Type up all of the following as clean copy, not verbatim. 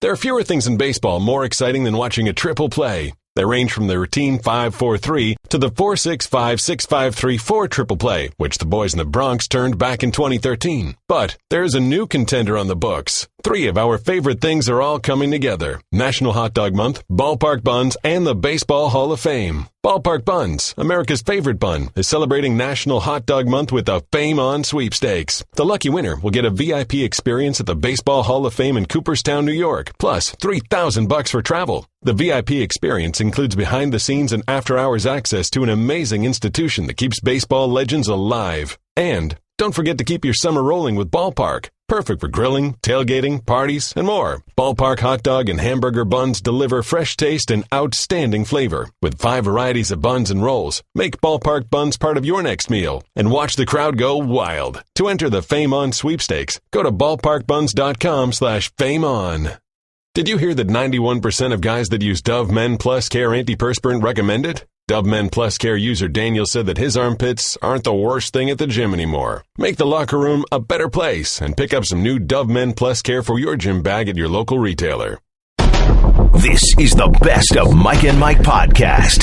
There are fewer things in baseball more exciting than watching a triple play. They range from the routine 5-4-3 to the 4-6-5-6-5-3-4 triple play, which the boys in the Bronx turned back in 2013. But there's a new contender on the books. 3 of our favorite things are all coming together. National Hot Dog Month, Ballpark Buns, and the Baseball Hall of Fame. Ballpark Buns, America's favorite bun, is celebrating National Hot Dog Month with the Fame On sweepstakes. The lucky winner will get a VIP experience at the Baseball Hall of Fame in Cooperstown, New York, plus $3,000 for travel. The VIP experience includes behind-the-scenes and after-hours access to an amazing institution that keeps baseball legends alive. And don't forget to keep your summer rolling with Ballpark. Perfect for grilling, tailgating, parties, and more. Ballpark hot dog and hamburger buns deliver fresh taste and outstanding flavor. With 5 varieties of buns and rolls, make Ballpark Buns part of your next meal and watch the crowd go wild. To enter the Fame On sweepstakes, go to ballparkbuns.com/fameon. Did you hear that 91% of guys that use Dove Men Plus Care antiperspirant recommend it? Dove Men Plus Care user Daniel said that his armpits aren't the worst thing at the gym anymore. Make the locker room a better place and pick up some new Dove Men Plus Care for your gym bag at your local retailer. This is the Best of Mike and Mike podcast.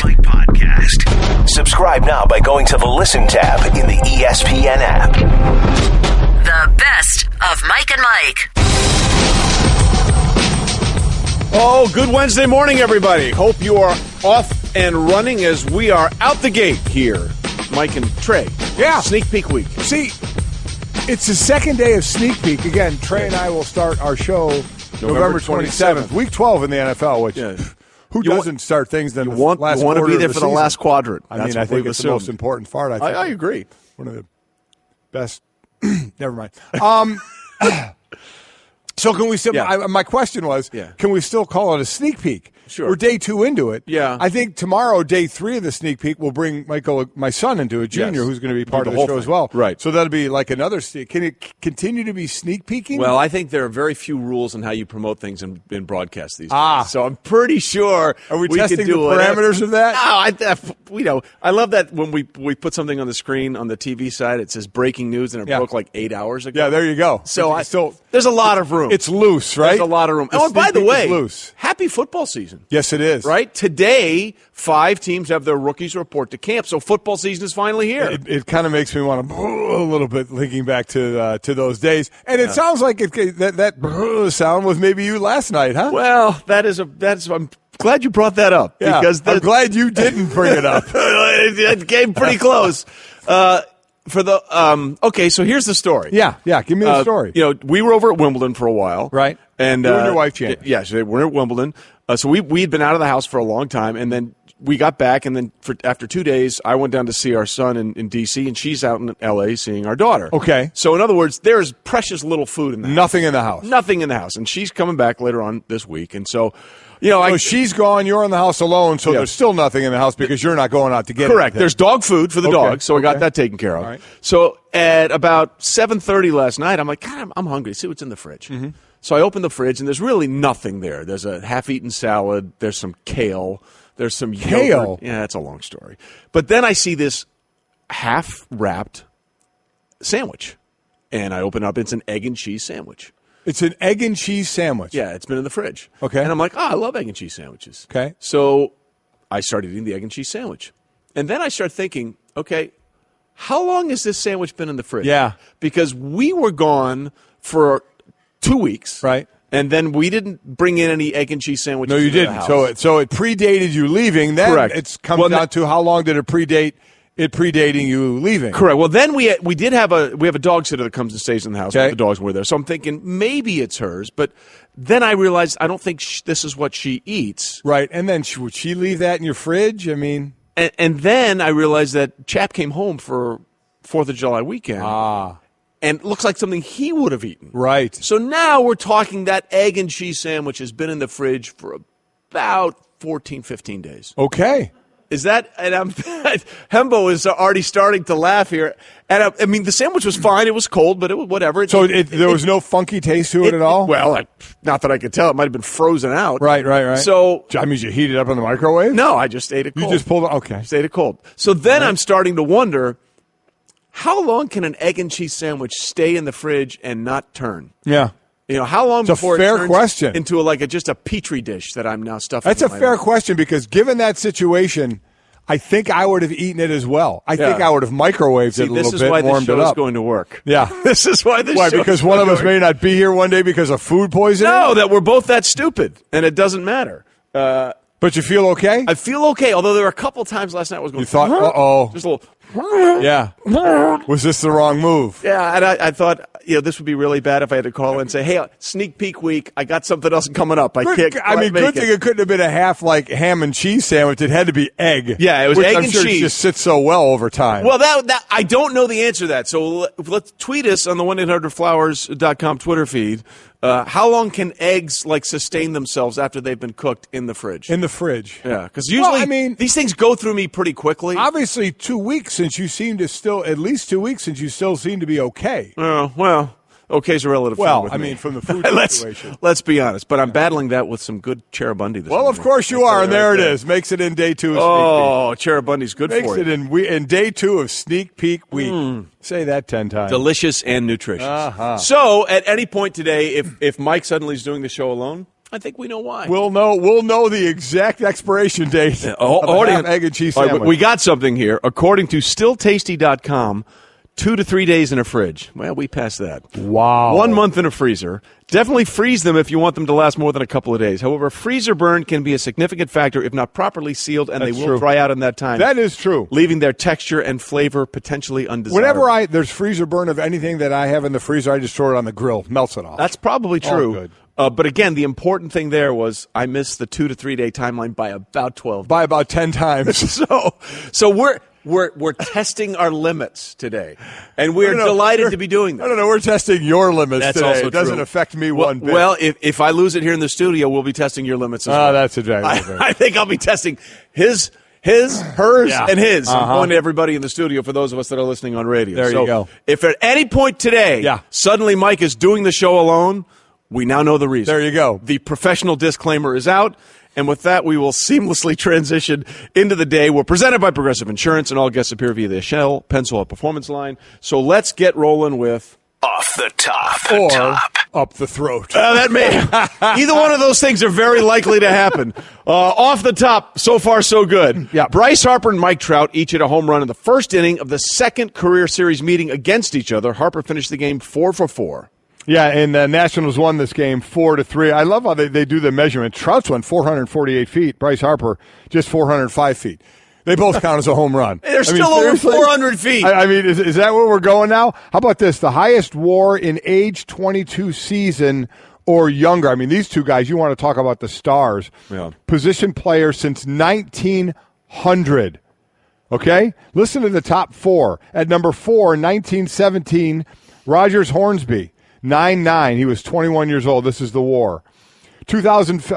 Subscribe now by going to the Listen tab in the ESPN app. The Best of Mike and Mike. Oh, good Wednesday morning, everybody. Hope you are off and running as we are out the gate here. Mike and Trey. Yeah. Sneak Peek week. See, it's the second day of Sneak Peek. Again, Trey and I will start our show November 27th. Week 12 in the NFL, which who doesn't start things in the last You want to quarter be there of the for the season? last quadrant. I mean, I think it's the most important part. I agree. One of the best. Never mind. So can we still? Yeah. My question was, can we still call it a sneak peek? Sure. We're day 2 into it. Yeah. I think tomorrow, day 3 of the sneak peek, we'll bring Michael, my son, into it, Junior, who's going to be part of the show as well. Right. So that'll be like another sneak. Can it continue to be sneak peeking? Well, I think there are very few rules on how you promote things in broadcast these days. So I'm pretty sure are we testing could do the parameters of that? No, I love that when we put something on the screen on the TV side, it says breaking news, and it broke like 8 hours ago. Yeah, there you go. So there's a lot of room. It's loose, right? There's a lot of room. Oh, by the way, loose. Happy football season. Yes, it is. Right? Today, 5 teams have their rookies report to camp, so football season is finally here. It kind of makes me want to a little bit thinking back to those days. And it sounds like that sound was maybe you last night, huh? Well, I'm glad you brought that up. Yeah, because I'm glad you didn't bring it up. It came pretty close. Okay, so here's the story. Yeah, give me the story. We were over at Wimbledon for a while. Right. And you and your wife, Jane. Yeah, so we're at Wimbledon. So we'd been out of the house for a long time, and then we got back, and then after 2 days, I went down to see our son in D.C., and she's out in L.A. seeing our daughter. Okay. So in other words, there's precious little food in the house. Nothing in the house. Nothing in the house. And she's coming back later on this week, and so... So she's gone, you're in the house alone, so there's still nothing in the house because you're not going out to get Correct. anything. There's dog food for the dogs, so I got that taken care of. All right. So at about 7:30 last night, I'm like, God, I'm hungry. See what's in the fridge. Mm-hmm. So I open the fridge, and there's really nothing there. There's a half-eaten salad. There's some kale. There's some yogurt. Yeah, that's a long story. But then I see this half-wrapped sandwich, and I open up. It's an egg and cheese sandwich. It's an egg and cheese sandwich. Yeah, it's been in the fridge. Okay. And I'm like, I love egg and cheese sandwiches. Okay. So I started eating the egg and cheese sandwich. And then I started thinking, okay, how long has this sandwich been in the fridge? Yeah. Because we were gone for 2 weeks. Right. And then we didn't bring in any egg and cheese sandwiches. No, you into the didn't. house. So it predated you leaving. Then Correct. It comes down to how long did it predate it predating you leaving. Correct. Well, then we have a dog sitter that comes and stays in the house. Okay. The dogs were there. So I'm thinking maybe it's hers. But then I realized I don't think this is what she eats. Right. And then would she leave that in your fridge? I mean. And then I realized that Chap came home for 4th of July weekend. And it looks like something he would have eaten. Right. So now we're talking that egg and cheese sandwich has been in the fridge for about 14, 15 days. Okay. Is that, and Hembo is already starting to laugh here. And I mean, the sandwich was fine. It was cold, but it was whatever. So there was no funky taste to it at all? Well, not that I could tell. It might have been frozen out. Right. So, I mean, you heat it up in the microwave? No, I just ate it cold. You just pulled it? Okay. Just ate it cold. So then I'm starting to wonder, how long can an egg and cheese sandwich stay in the fridge and not turn? Yeah. How long before a fair it turns question. into just a petri dish that I'm now stuffing? That's a fair question because given that situation, I think I would have eaten it as well. I think I would have microwaved it a little bit, warmed it up. This is why the show is going to work. Yeah. This is why this show because one of us may not be here one day because of food poisoning? No, that we're both that stupid, and it doesn't matter. But you feel okay? I feel okay, although there were a couple times last night I was going, you thought, uh-oh. Just a little. Yeah. Was this the wrong move? Yeah, and I thought, this would be really bad if I had to call in and say, hey, sneak peek week, I got something else coming up. Good thing it couldn't have been a half ham and cheese sandwich. It had to be egg. Yeah, it was egg and cheese. It just sits so well over time. Well, that I don't know the answer to that. So let's tweet us on the 1-800-Flowers.com Twitter feed. How long can eggs sustain themselves after they've been cooked in the fridge? In the fridge. Yeah, because usually these things go through me pretty quickly. Obviously, 2 weeks since you seem to at least 2 weeks since you still seem to be okay. Well, okay's a relative term with me. from the food situation. Let's be honest, but I'm battling that with some good Cheribundi this morning. Of course you are, and there it is. Makes it in day 2 of Sneak Peek. Oh, Cheribundi's good for you. Makes it in day 2 of Sneak Peek week. Say that 10 times. Delicious and nutritious. Uh-huh. So, at any point today, if Mike suddenly is doing the show alone, I think we know why. We'll know the exact expiration date of an egg and cheese sandwich. Right, we got something here. According to stilltasty.com, 2 to 3 days in a fridge. Well, we passed that. Wow. 1 month in a freezer. Definitely freeze them if you want them to last more than a couple of days. However, freezer burn can be a significant factor if not properly sealed, and That's they will true. dry out in that time. That is true. Leaving their texture and flavor potentially undesirable. Whenever there's freezer burn of anything that I have in the freezer, I just throw it on the grill. Melts it off. That's probably true. All good. But again, the important thing there was I missed the 2 to 3 day timeline by about 12. By about 10 times. So we're testing our limits today, and we're delighted to be doing that. No, we're testing your limits That's today. Also it doesn't true. affect me one bit. Well, if I lose it here in the studio, we'll be testing your limits as well. That's exactly right. I think I'll be testing hers, and his. I'm going to everybody in the studio for those of us that are listening on radio. There you go. If at any point today, suddenly Mike is doing the show alone, we now know the reason. There you go. The professional disclaimer is out. And with that, we will seamlessly transition into the day. We're presented by Progressive Insurance, and all guests appear via the Shell Pencil or Performance line. So let's get rolling with Off the Top. Up the throat. That may either one of those things are very likely to happen. Off the top, so far so good. Yeah. Bryce Harper and Mike Trout each hit a home run in the first inning of the second career series meeting against each other. Harper finished the game 4 for 4. Yeah, and the Nationals won this game 4-3. I love how they do the measurement. Trout's went 448 feet. Bryce Harper just 405 feet. They both count as a home run. They're still over 400 feet. Is that where we're going now? How about this? The highest WAR in age 22 season or younger. These two guys, you want to talk about the stars. Yeah. Position players since 1900. Okay? Listen to the top 4. At number 4, 1917, Rogers Hornsby. 9-9. He was 21 years old. This is the WAR. 2000,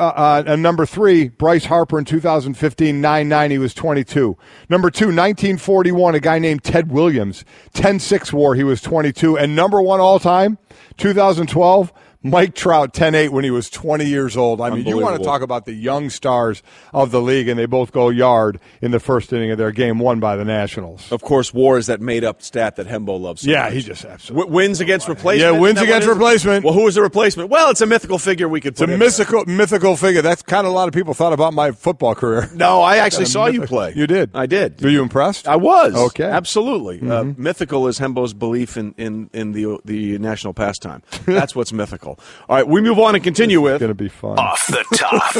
number 3, Bryce Harper in 2015, 9-9. He was 22. Number 2, 1941, a guy named Ted Williams, 10-6 WAR. He was 22. And number 1 all time, 2012, Mike Trout, 10-8 when he was 20 years old. You want to talk about the young stars of the league, and they both go yard in the first inning of their game, won by the Nationals. Of course, WAR is that made-up stat that Hembo loves so much. He just absolutely. Wins against replacement? Yeah, wins against replacement. Well, who is the replacement? Well, it's a mythical figure we could put in. It's a mythical figure. That's kind of a lot of people thought about my football career. No, I actually saw you play. You did? I did. Were you impressed? I was. Okay. Absolutely. Mythical is Hembo's belief in the national pastime. That's what's mythical. All right, we move on and continue with. It's going to be fun. Off the Top.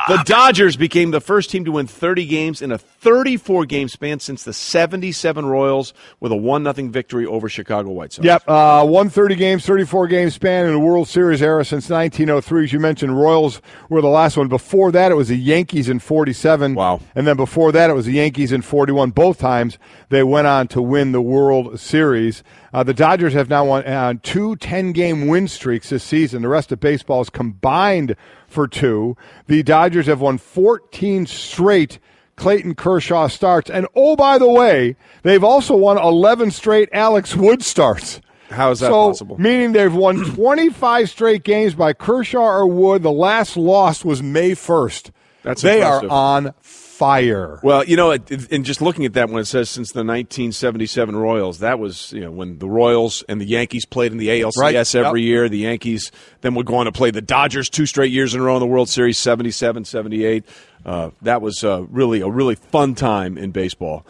The Dodgers became the first team to win 30 games in a 34-game span since the 77 Royals with a 1-0 victory over Chicago White Sox. Yep, 130 games, 34-game span in the World Series era since 1903. As you mentioned, Royals were the last one. Before that, it was the Yankees in 47. Wow. And then before that, it was the Yankees in 41. Both times they went on to win the World Series. The Dodgers have now won 2 10-game win streaks this season. The rest of baseball is combined for 2. The Dodgers have won 14 straight Clayton Kershaw starts. And, oh, by the way, they've also won 11 straight Alex Wood starts. How is that possible? Meaning they've won 25 straight games by Kershaw or Wood. The last loss was May 1st. That's They impressive. are on fire. Well, and just looking at that when it says since the 1977 Royals, that was when the Royals and the Yankees played in the ALCS every year. The Yankees then would go on to play the Dodgers 2 straight years in a row in the World Series, 77, 78. That was really a really fun time in baseball.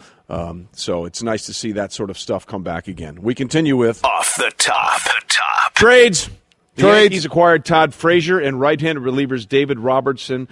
So it's nice to see that sort of stuff come back again. We continue with Off the top. Trades. The Yankees acquired Todd Frazier and right-handed relievers David Robertson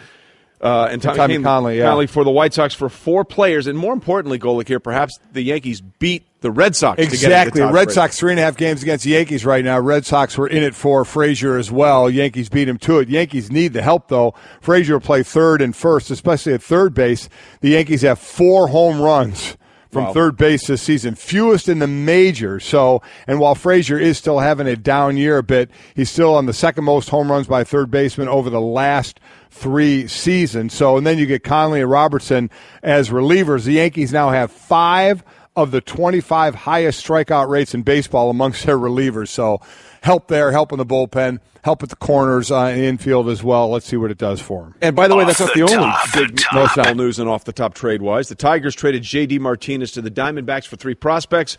and Tommy Conley for the White Sox for 4 players. And more importantly, Golic here, perhaps the Yankees beat the Red Sox. Exactly. To get Red Sox 3.5 games against the Yankees right now. Red Sox were in it for Frazier as well. Yankees beat him to it. Yankees need the help, though. Frazier will play third and first, especially at third base. The Yankees have 4 home runs from third base this season, fewest in the majors. So, and while Frazier is still having a down year a bit, he's still on the second most home runs by a third baseman over the last 3 seasons. So, and then you get Conley and Robertson as relievers. The Yankees now have 5 of the 25 highest strikeout rates in baseball amongst their relievers. So, help there, help in the bullpen, help at the corners and infield as well. Let's see what it does for him. And by the way, that's not the only big baseball news and off-the-top trade-wise. The Tigers traded J.D. Martinez to the Diamondbacks for 3 prospects,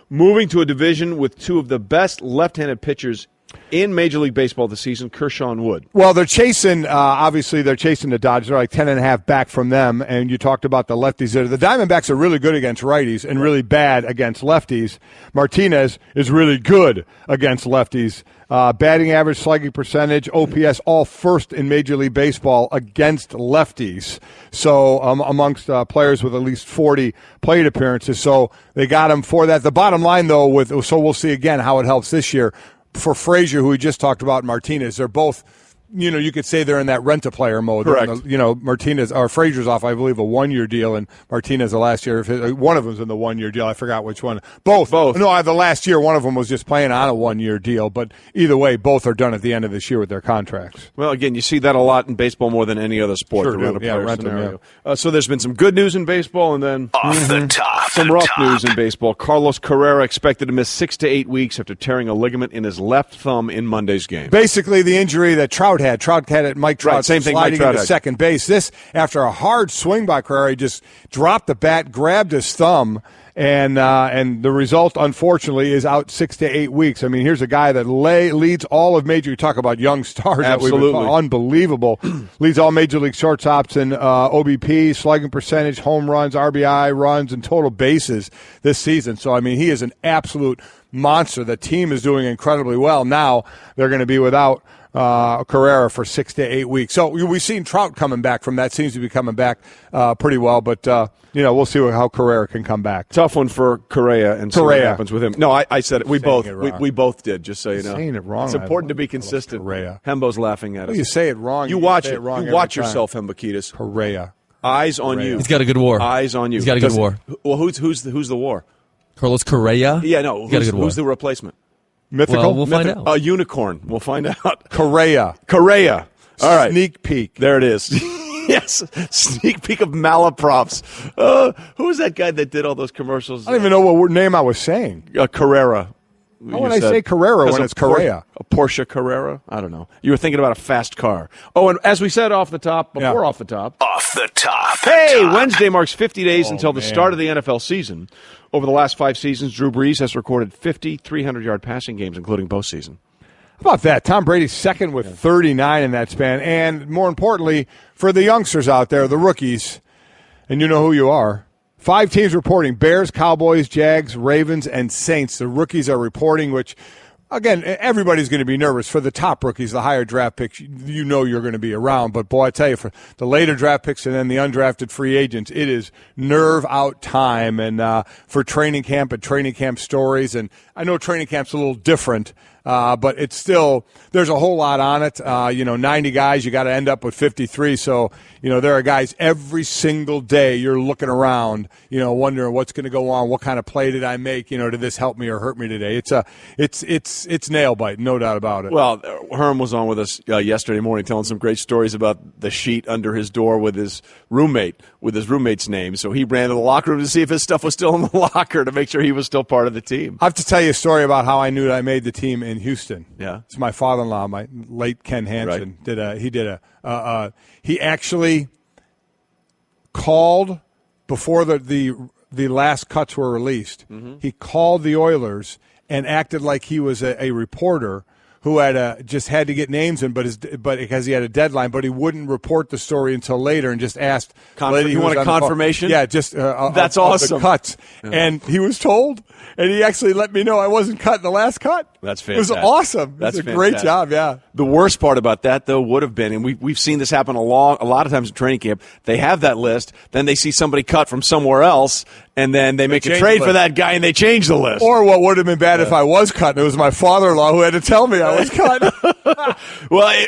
moving to a division with 2 of the best left-handed pitchers in Major League Baseball this season, Kershaw and Wood. Well, they're chasing, obviously, they're chasing the Dodgers. They're like 10.5 back from them, and you talked about the lefties there. The Diamondbacks are really good against righties and really bad against lefties. Martinez is really good against lefties. Batting average, slugging percentage, OPS, all first in Major League Baseball against lefties. So amongst players with at least 40 plate appearances. So they got him for that. The bottom line, though, so we'll see again how it helps this year. For Frazier, who we just talked about, Martinez, they're both, you could say they're in that rent-a-player mode. Correct. Martinez, or Frazier's off, I believe, a 1-year deal, and Martinez the last year. One of them's in the 1-year deal. I forgot which one. Both. No, the last year, one of them was just playing on a 1-year deal. But either way, both are done at the end of this year with their contracts. Well, again, you see that a lot in baseball more than any other sport. Sure the rent-a-player scenario. So there's been some good news in baseball, and then Off the top. some rough news in baseball. Carlos Carrera expected to miss 6 to 8 weeks after tearing a ligament in his left thumb in Monday's game. Basically, the injury that Trout had. Trout had it. Mike Trout Right, same thing sliding Mike Trout into had. second base. This, after a hard swing by Carrera, he just dropped the bat, grabbed his thumb, and the result, unfortunately, is out 6 to 8 weeks. I mean, here's a guy that leads all of major. You talk about young stars. Absolutely. Unbelievable. Leads all major league shortstops in OBP, slugging percentage, home runs, RBI, runs, and total bases this season. So, I mean, he is an absolute monster. The team is doing incredibly well. Now they're going to be without Carrera for 6 to 8 weeks. So we've seen Trout coming back from that. Seems to be coming back pretty well. But, we'll see how Carrera can come back. Tough one for Correa and see what happens with him. No, I said it. We both did, just so you know. Saying it wrong. It's important to be consistent. Correa. Hembo's laughing at us. Well, you say it wrong. You watch it. Wrong You watch every time. yourself, Hembo. Correa. Eyes on you. He's got a good war. Eyes on you. He's got a good war. Well, who's the war? Carlos Correa? Yeah, no. He's got a good war. Who's the replacement? Mythical? Well, we'll find out. A unicorn. We'll find out. Correa. All right. Sneak peek. There it is. Yes. Sneak peek of malaprops. Who was that guy that did all those commercials? I don't even know what name I was saying. Carrera. How would I say Carrera when it's Correa? A Porsche Carrera? I don't know. You were thinking about a fast car. Oh, and as we said off the top, off the top. Off the top. Hey, Wednesday marks 50 days until the start of the NFL season. Over the last 5 seasons, Drew Brees has recorded 50 300-yard passing games, including postseason. How about that? Tom Brady's second with 39 in that span. And more importantly, for the youngsters out there, the rookies, and you know who you are, 5 teams reporting: Bears, Cowboys, Jags, Ravens, and Saints. The rookies are reporting, which, again, everybody's going to be nervous. For the top rookies, the higher draft picks, you know you're going to be around. But, boy, I tell you, for the later draft picks and then the undrafted free agents, it is nerve-out time. And for training camp and training camp stories, and I know training camp's a little different, but it's still, there's a whole lot on it. 90 guys, you got to end up with 53. So, there are guys every single day you're looking around, wondering what's going to go on, what kind of play did I make, did this help me or hurt me today? It's nail biting, no doubt about it. Well, Herm was on with us yesterday morning telling some great stories about the sheet under his door with his roommate's name. So he ran to the locker room to see if his stuff was still in the locker to make sure he was still part of the team. I have to tell you a story about how I knew that I made the team in Houston. Yeah. It's my father-in-law, my late Ken Hansen. Right. He actually called before the last cuts were released. Mm-hmm. He called the Oilers and acted like he was a reporter who had just had to get names in, but because he had a deadline, but he wouldn't report the story until later and just asked. You want a confirmation? Yeah, just that's awesome. The cuts, and he was told, and he actually let me know I wasn't cut in the last cut. That's fantastic. It was awesome. That's a great job. Yeah. The worst part about that, though, would have been, and we've seen this happen a lot of times in training camp. They have that list, then they see somebody cut from somewhere else, and then they make a trade for that guy, and they change the list. Or what would have been bad if I was cut, and it was my father-in-law who had to tell me I was cut. Well,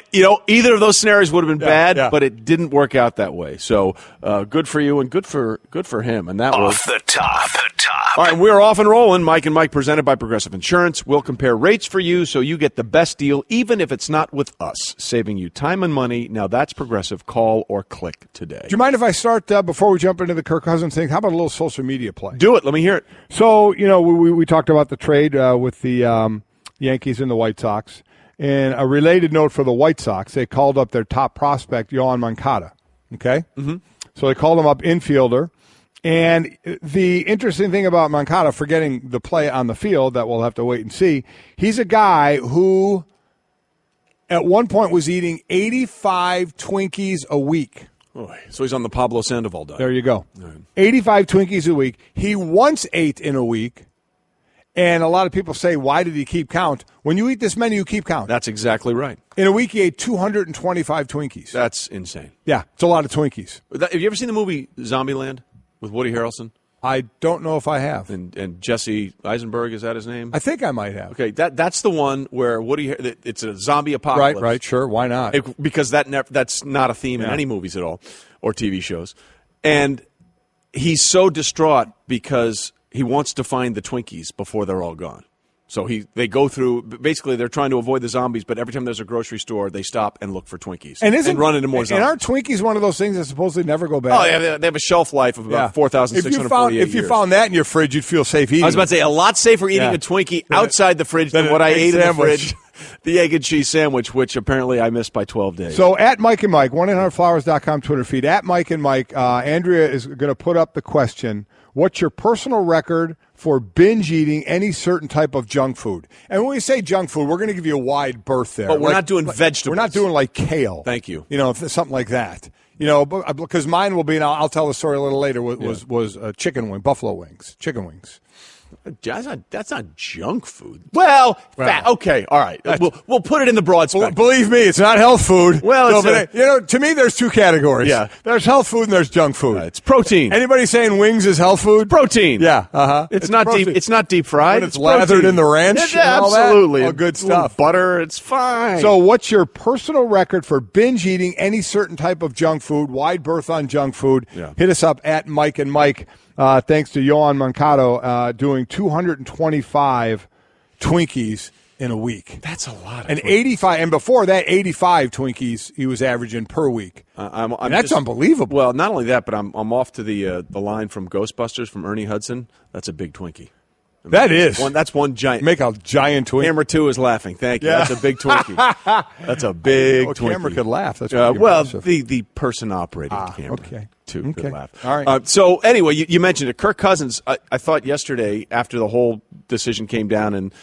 either of those scenarios would have been bad, but it didn't work out that way. So good for you and good for him. And that was Off the top. All right, we're off and rolling. Mike and Mike presented by Progressive Insurance. We'll compare rates for you so you get the best deal, even if it's not with us, saving you time and money. Now that's Progressive. Call or click today. Do you mind if I start before we jump into the Kirk Cousins thing? How about a little social media play? Do it. Let me hear it. So, we talked about the trade with the Yankees and the White Sox. And a related note for the White Sox, they called up their top prospect, Yohan Moncada. Okay? Mm-hmm. So they called him up infielder. And the interesting thing about Moncada, forgetting the play on the field that we'll have to wait and see, he's a guy who at one point was eating 85 Twinkies a week. So he's on the Pablo Sandoval diet. There you go. Right. 85 Twinkies a week. He once ate in a week. And a lot of people say, why did he keep count? When you eat this many, you keep count. That's exactly right. In a week, he ate 225 Twinkies. That's insane. Yeah, it's a lot of Twinkies. Have you ever seen the movie Zombieland with Woody Harrelson? I don't know if I have. And Jesse Eisenberg, is that his name? I think I might have. Okay, that's the one where it's a zombie apocalypse. Right, sure, why not? Because that's not a theme in any movies at all or TV shows. And he's so distraught because he wants to find the Twinkies before they're all gone. So they go through, basically they're trying to avoid the zombies, but every time there's a grocery store, they stop and look for Twinkies and run into more zombies. And aren't Twinkies one of those things that supposedly never go bad? Oh, yeah, they have a shelf life of about 4,648 years. If you found that in your fridge, you'd feel safe eating. I was about to say, a lot safer eating a Twinkie outside the fridge than what I ate in the fridge. The egg and cheese sandwich, which apparently I missed by 12 days. So at Mike and Mike, 1-800-Flowers.com Twitter feed, at Mike and Mike, Andrea is going to put up the question, what's your personal record for binge eating any certain type of junk food? And when we say junk food, we're going to give you a wide berth there. But we're not doing vegetables. We're not doing like kale. Thank you. Something like that. Because mine will be, and I'll tell the story a little later, was chicken wing, buffalo wings, chicken wings. That's not junk food. Well, okay, all right. We'll put it in the broad spectrum. Believe me, it's not health food. Well, to me, there's two categories. Yeah, there's health food and there's junk food. It's protein. Anybody saying wings is health food? Protein. Yeah, It's not protein. It's not deep fried. When it's lathered in the ranch. Absolutely, all good stuff. Butter. It's fine. So, what's your personal record for binge eating any certain type of junk food? Wide berth on junk food. Yeah. Hit us up at Mike and Mike. Thanks to Yohan Moncada doing 225 Twinkies in a week. That's a lot. And 85, and before that, 85 Twinkies he was averaging per week. That's unbelievable. Well, not only that, but I'm off to the line from Ghostbusters from Ernie Hudson. That's a big Twinkie. That's one giant. Make a giant Twinkie. Camera 2 is laughing. Thank you. Yeah. That's a big Twinkie. That's a big Twinkie. Camera could laugh. That's the person operating the camera. Okay. Could laugh. All right. So anyway, you mentioned it. Kirk Cousins. I thought yesterday after the whole decision came down and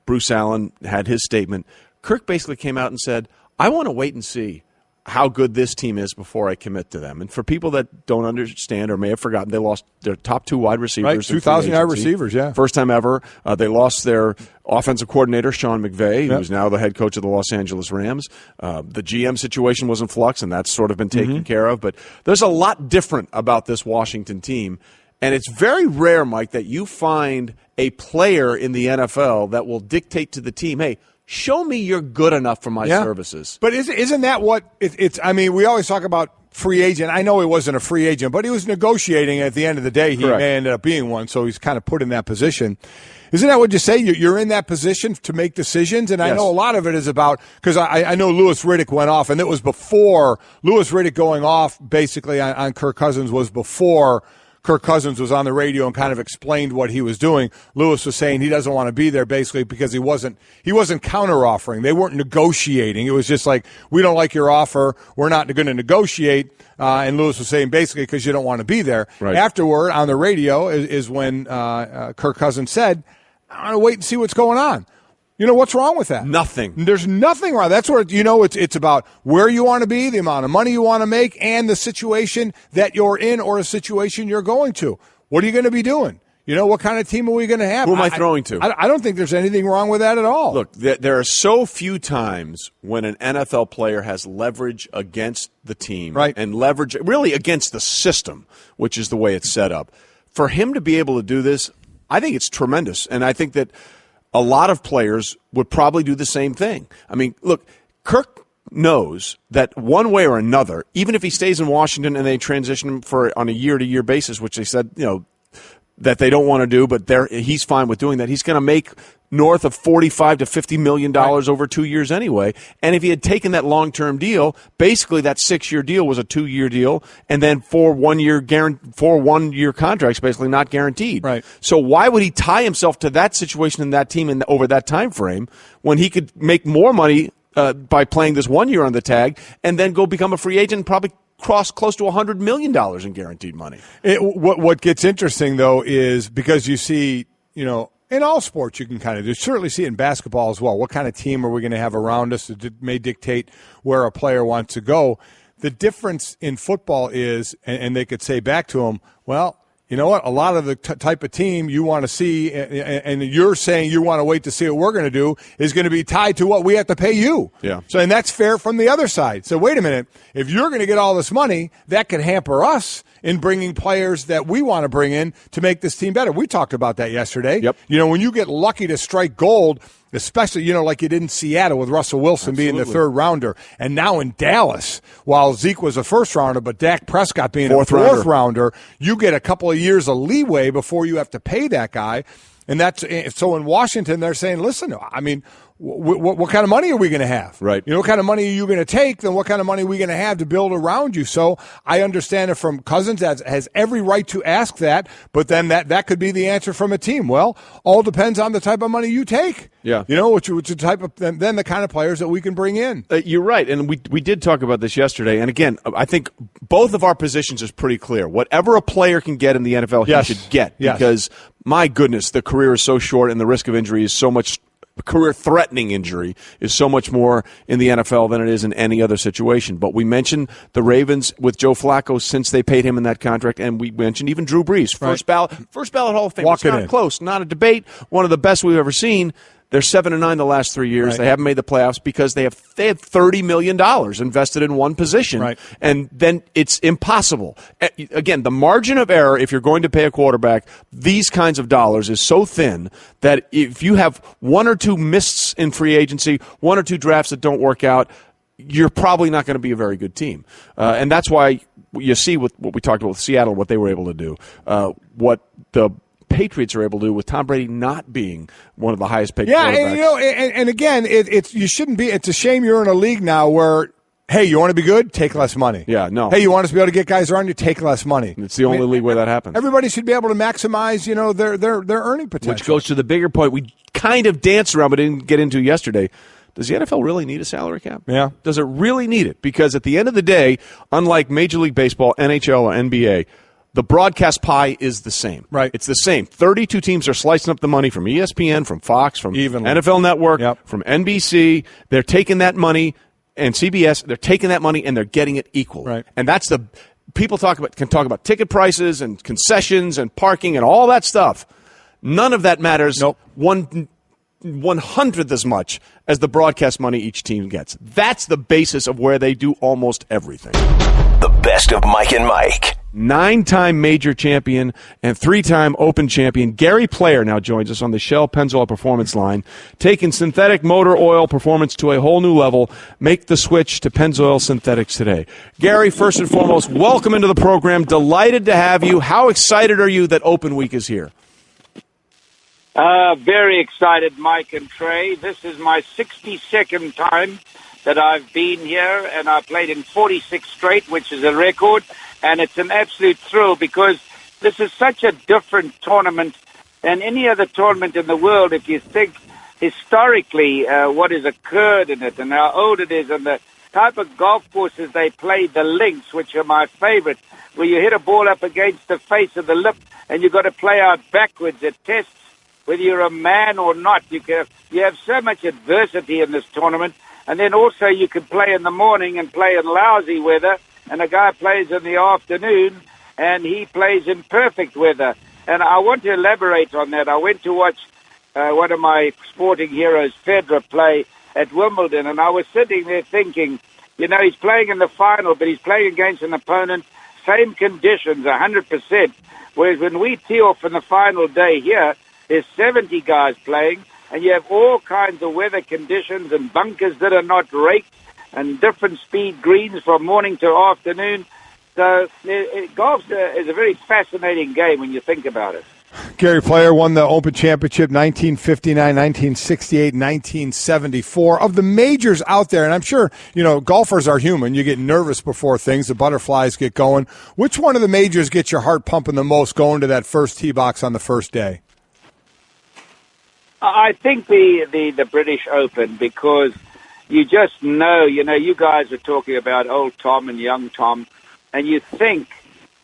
Bruce Allen had his statement. Kirk basically came out and said, "I want to wait and see how good this team is before I commit to them." And for people that don't understand or may have forgotten, they lost their top two wide receivers. Right, 2,000-yard receivers, yeah. First time ever. They lost their offensive coordinator, Sean McVay, who's now the head coach of the Los Angeles Rams. The GM situation was in flux, and that's sort of been taken care of. But there's a lot different about this Washington team. And it's very rare, Mike, that you find a player in the NFL that will dictate to the team, hey, show me you're good enough for my services. But isn't that what it's? I mean, we always talk about free agent. I know he wasn't a free agent, but he was negotiating. At the end of the day, he may end up being one, so he's kind of put in that position. Isn't that what you say? You're in that position to make decisions, and I know a lot of it is about because I know Louis Riddick went off, and it was before Louis Riddick going off basically on Kirk Cousins was before Kirk Cousins was on the radio and kind of explained what he was doing, Lewis was saying he doesn't want to be there basically because he wasn't counter-offering. They weren't negotiating. It was just like, we don't like your offer. We're not going to negotiate. And Lewis was saying basically because you don't want to be there. Right. Afterward, on the radio, is when Kirk Cousins said, I want to wait and see what's going on. You know, what's wrong with that? Nothing. There's nothing wrong. That's what, it's about where you want to be, the amount of money you want to make, and the situation that you're in or a situation you're going to. What are you going to be doing? What kind of team are we going to have? Who am I throwing to? I don't think there's anything wrong with that at all. Look, there are so few times when an NFL player has leverage against the team, right, and leverage really against the system, which is the way it's set up. For him to be able to do this, I think it's tremendous, and I think that a lot of players would probably do the same thing. I mean, look, Kirk knows that one way or another, even if he stays in Washington and they transition him on a year-to-year basis, which they said, that they don't want to do, but he's fine with doing that. He's going to make north of $45 to $50 million over 2 years anyway. And if he had taken that long-term deal, basically that 6-year deal was a 2-year deal, and then 4 1-year contracts, basically not guaranteed. Right. So why would he tie himself to that situation in that team over that time frame when he could make more money by playing this 1 year on the tag and then go become a free agent and probably cross close to $100 million in guaranteed money? What gets interesting, though, is because you see, in all sports you can kind of certainly see it in basketball as well. What kind of team are we going to have around us that may dictate where a player wants to go? The difference in football is, and they could say back to him, well, you know what? A lot of the type of team you want to see, and you're saying you want to wait to see what we're going to do, is going to be tied to what we have to pay you. Yeah. So, and that's fair from the other side. So, wait a minute. If you're going to get all this money, that could hamper us in bringing players that we want to bring in to make this team better. We talked about that yesterday. Yep. When you get lucky to strike gold, especially, like you did in Seattle with Russell Wilson being the third rounder, and now in Dallas, while Zeke was a first rounder, but Dak Prescott being a fourth rounder, you get a couple of years of leeway before you have to pay that guy. And so in Washington, they're saying, listen, I mean, what kind of money are we going to have? Right. What kind of money are you going to take? Then what kind of money are we going to have to build around you? So I understand it from Cousins, has every right to ask that, but then that could be the answer from a team. Well, all depends on the type of money you take. Yeah. Which type of, then the kind of players that we can bring in. You're right, and we did talk about this yesterday. And again, I think both of our positions is pretty clear. Whatever a player can get in the NFL, yes, he should get, yes, because my goodness, the career is so short, and the risk of injury is so much. Career-threatening injury is so much more in the NFL than it is in any other situation. But we mentioned the Ravens with Joe Flacco since they paid him in that contract, and we mentioned even Drew Brees, first ballot Hall of Fame. It's not close, not a debate. One of the best we've ever seen. They're 7-9 the last 3 years. Right. They haven't made the playoffs because they have $30 million invested in one position, right, and then it's impossible. Again, the margin of error if you're going to pay a quarterback these kinds of dollars is so thin that if you have 1 or 2 misses in free agency, 1 or 2 drafts that don't work out, you're probably not going to be a very good team. And that's why you see what we talked about with Seattle, what they were able to do, what the Patriots are able to do with Tom Brady not being one of the highest paid quarterbacks. Yeah, and again, you shouldn't be. It's a shame you're in a league now where, hey, you want to be good? Take less money. Yeah, no. Hey, you want us to be able to get guys around you? Take less money. It's the only league where that happens. Everybody should be able to maximize, their earning potential. Which goes to the bigger point we kind of danced around but didn't get into yesterday. Does the NFL really need a salary cap? Yeah. Does it really need it? Because at the end of the day, unlike Major League Baseball, NHL, or NBA, the broadcast pie is the same. Right. It's the same. 32 teams are slicing up the money from ESPN, from Fox, from Evenly. NFL Network, Yep. from NBC. They're taking that money, and CBS, they're taking that money and they're getting it equal. Right. And that's people can talk about ticket prices and concessions and parking and all that stuff. None of that matters. Nope. 1/100th as much as the broadcast money each team gets. That's the basis of where they do almost everything. The best of Mike and Mike. 9-time major champion and 3-time open champion Gary Player now joins us on the Shell Pennzoil Performance line, taking synthetic motor oil performance to a whole new level. Make the switch to Pennzoil Synthetics today. Gary, first and foremost, welcome into the program. Delighted to have you. How excited are you that Open Week is here? Very excited, Mike and Trey. This is my 62nd time that I've been here, and I played in 46 straight, which is a record, and it's an absolute thrill because this is such a different tournament than any other tournament in the world. If you think historically what has occurred in it and how old it is and the type of golf courses they play, the links, which are my favorite, where you hit a ball up against the face of the lip and you've got to play out backwards. It tests whether you're a man or not. You have so much adversity in this tournament. And then also you can play in the morning and play in lousy weather, and a guy plays in the afternoon and he plays in perfect weather. And I want to elaborate on that. I went to watch one of my sporting heroes, Federer, play at Wimbledon, and I was sitting there thinking, he's playing in the final, but he's playing against an opponent, same conditions, 100%. Whereas when we tee off in the final day here, there's 70 guys playing, and you have all kinds of weather conditions and bunkers that are not raked and different speed greens from morning to afternoon. So golf is a very fascinating game when you think about it. Gary Player won the Open Championship 1959, 1968, 1974. Of the majors out there, and I'm sure, golfers are human. You get nervous before things. The butterflies get going. Which one of the majors gets your heart pumping the most going to that first tee box on the first day? I think the British Open, because you just know, you guys are talking about old Tom and young Tom, and you think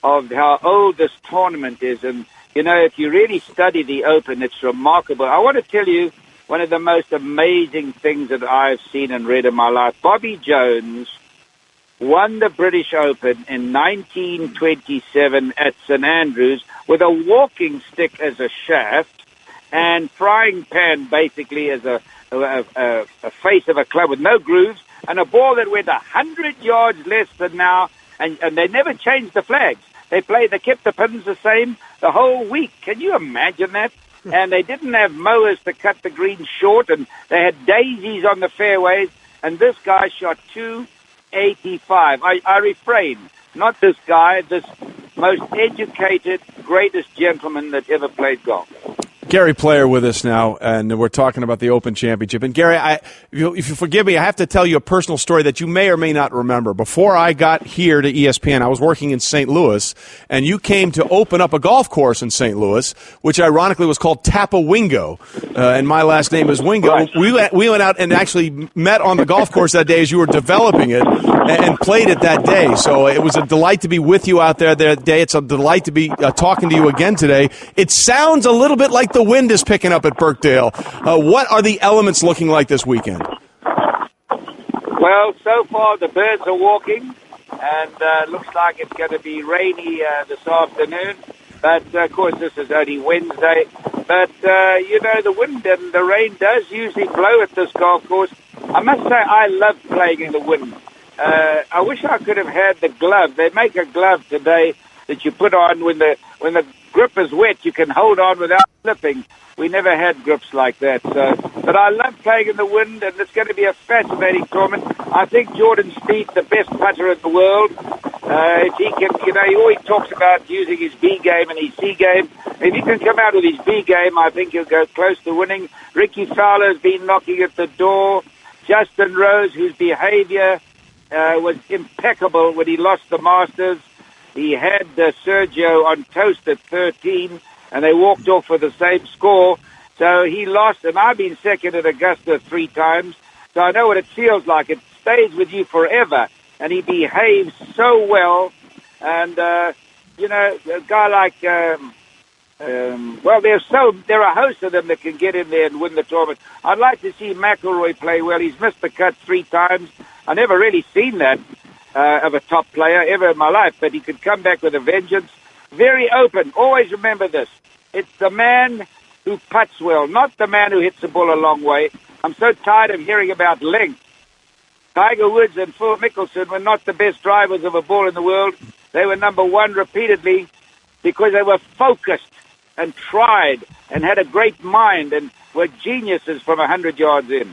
of how old this tournament is, and if you really study the Open, it's remarkable. I want to tell you one of the most amazing things that I've seen and read in my life. Bobby Jones won the British Open in 1927 at St Andrews with a walking stick as a shaft and frying pan basically as a face of a club with no grooves and a ball that went 100 yards less than now, and they never changed the flags. They kept the pins the same the whole week. Can you imagine that? And they didn't have mowers to cut the green short, and they had daisies on the fairways, and this guy shot 285. I refrain. Not this guy, this most educated, greatest gentleman that ever played golf. Gary Player with us now, and we're talking about the Open Championship. And Gary, if you forgive me, I have to tell you a personal story that you may or may not remember. Before I got here to ESPN, I was working in St. Louis, and you came to open up a golf course in St. Louis, which ironically was called Tappa Wingo, and my last name is Wingo. Right. We went out and actually met on the golf course that day as you were developing it and played it that day. So it was a delight to be with you out there that day. It's a delight to be talking to you again today. It sounds a little bit like the wind is picking up at Birkdale. What are the elements looking like this weekend? Well, so far the birds are walking, and looks like it's going to be rainy this afternoon. But, of course, this is only Wednesday. But, the wind and the rain does usually blow at this golf course. I must say I love playing in the wind. I wish I could have had the glove. They make a glove today that you put on when the grip is wet. You can hold on without slipping. We never had grips like that. But I love playing in the wind, and it's going to be a fascinating tournament. I think Jordan Spieth, the best putter in the world, if he can, he always talks about using his B game and his C game. If he can come out with his B game, I think he'll go close to winning. Ricky Fowler's been knocking at the door. Justin Rose, whose behavior was impeccable when he lost the Masters. He had Sergio on toast at 13, and they walked off with the same score. So he lost, and I've been second at Augusta 3 times, so I know what it feels like. It stays with you forever, and he behaves so well. And, a guy like, there are a host of them that can get in there and win the tournament. I'd like to see McIlroy play well. He's missed the cut 3 times. I've never really seen that of a top player ever in my life, but he could come back with a vengeance. Very open. Always remember this. It's the man who putts well, not the man who hits the ball a long way. I'm so tired of hearing about length. Tiger Woods and Phil Mickelson were not the best drivers of a ball in the world. They were number 1 repeatedly because they were focused and tried and had a great mind and were geniuses from 100 yards in.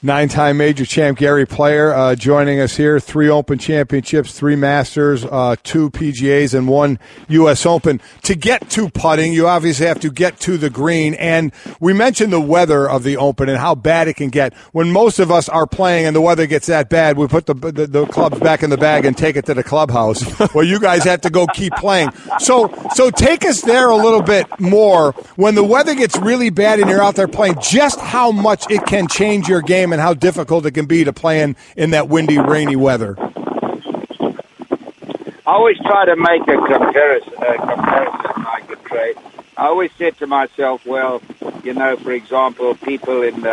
9-time major champ Gary Player joining us here. 3 Open championships, 3 Masters, 2 PGAs, and 1 U.S. Open. To get to putting, you obviously have to get to the green. And we mentioned the weather of the Open and how bad it can get. When most of us are playing and the weather gets that bad, we put the clubs back in the bag and take it to the clubhouse. Well, you guys have to go keep playing. So take us there a little bit more. When the weather gets really bad and you're out there playing, just how much it can change your game and how difficult it can be to play in that windy, rainy weather. I always try to make a comparison like a trade. I always said to myself, well, for example, people in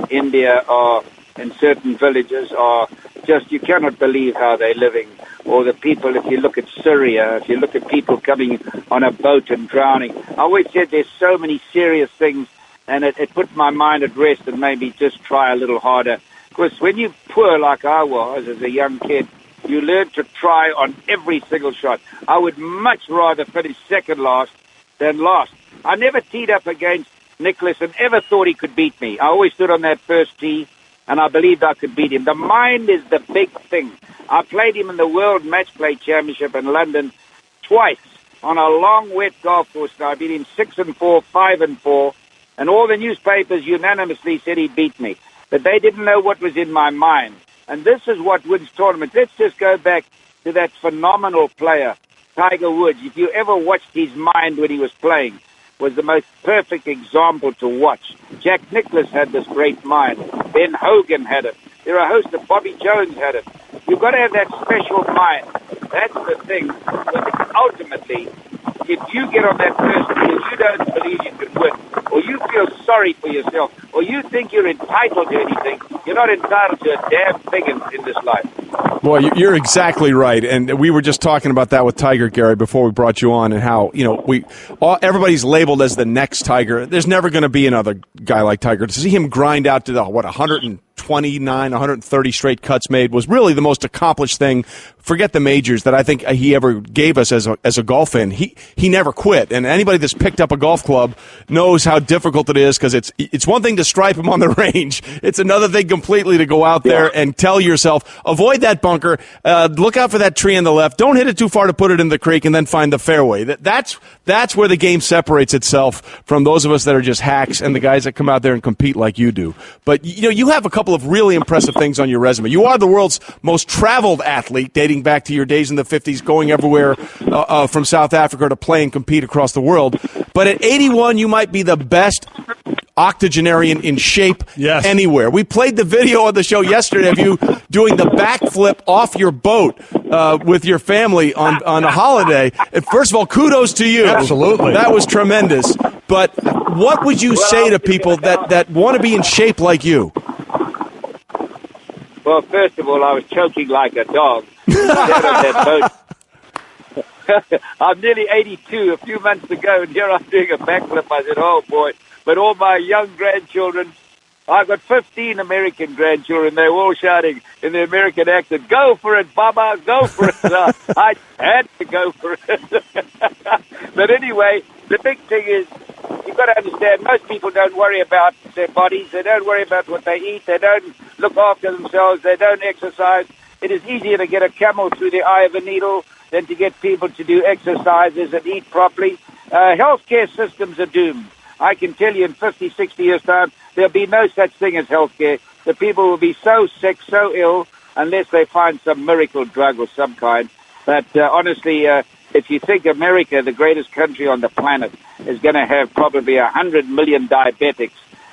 India or in certain villages are just, you cannot believe how they're living. Or the people, if you look at Syria, if you look at people coming on a boat and drowning. I always said there's so many serious things, and it put my mind at rest and made me just try a little harder. Because when you're poor like I was as a young kid, you learn to try on every single shot. I would much rather finish second last than last. I never teed up against Nicholas and ever thought he could beat me. I always stood on that first tee, and I believed I could beat him. The mind is the big thing. I played him in the World Match Play Championship in London twice on a long, wet golf course. And I beat him 6-4, 5-4, and all the newspapers unanimously said he beat me. But they didn't know what was in my mind. And this is what wins tournaments. Let's just go back to that phenomenal player, Tiger Woods. If you ever watched his mind when he was playing, was the most perfect example to watch. Jack Nicklaus had this great mind. Ben Hogan had it. There are a host of Bobby Jones had it. You've got to have that special mind. That's the thing. But ultimately, if you get on that first tee and you don't believe you can win, or you feel sorry for yourself, or you think you're entitled to anything, you're not entitled to a damn thing in this life. Boy, you're exactly right, and we were just talking about that with Tiger, Gary, before we brought you on, and how everybody's labeled as the next Tiger. There's never going to be another guy like Tiger. To see him grind out to 129, 130 straight cuts made was really the most accomplished thing. Forget the majors that I think he ever gave us as a golf fan. He never quit, and anybody that's picked up a golf club knows how difficult it is, because it's one thing to stripe him on the range. It's another thing completely to go out there and tell yourself, avoid that bunker, look out for that tree on the left, don't hit it too far to put it in the creek, and then find the fairway. That's where the game separates itself from those of us that are just hacks and the guys that come out there and compete like you do. But you have a couple of really impressive things on your resume. You are the world's most traveled athlete, dating back to your days in the 50s, going everywhere from South Africa to play and compete across the world. But at 81, you might be the best octogenarian in shape anywhere. We played the video on the show yesterday of you doing the backflip off your boat with your family on a holiday. And first of all, kudos to you. Absolutely. That was tremendous. But what would you say to people that want to be in shape like you? Well, first of all, I was choking like a dog. That boat. I'm nearly 82, a few months ago, and here I'm doing a backflip. I said, oh, boy. But all my young grandchildren, I've got 15 American grandchildren. They're all shouting in the American accent, go for it, Baba, go for it. So I had to go for it. But anyway, the big thing is, you've got to understand, most people don't worry about their bodies. They don't worry about what they eat. They don't look after themselves. They don't exercise. It is easier to get a camel through the eye of a needle than to get people to do exercises and eat properly. Healthcare systems are doomed. I can tell you in 50, 60 years' time, there'll be no such thing as healthcare. The people will be so sick, so ill, unless they find some miracle drug of some kind. But honestly, if you think America, the greatest country on the planet, is going to have probably 100 million diabetics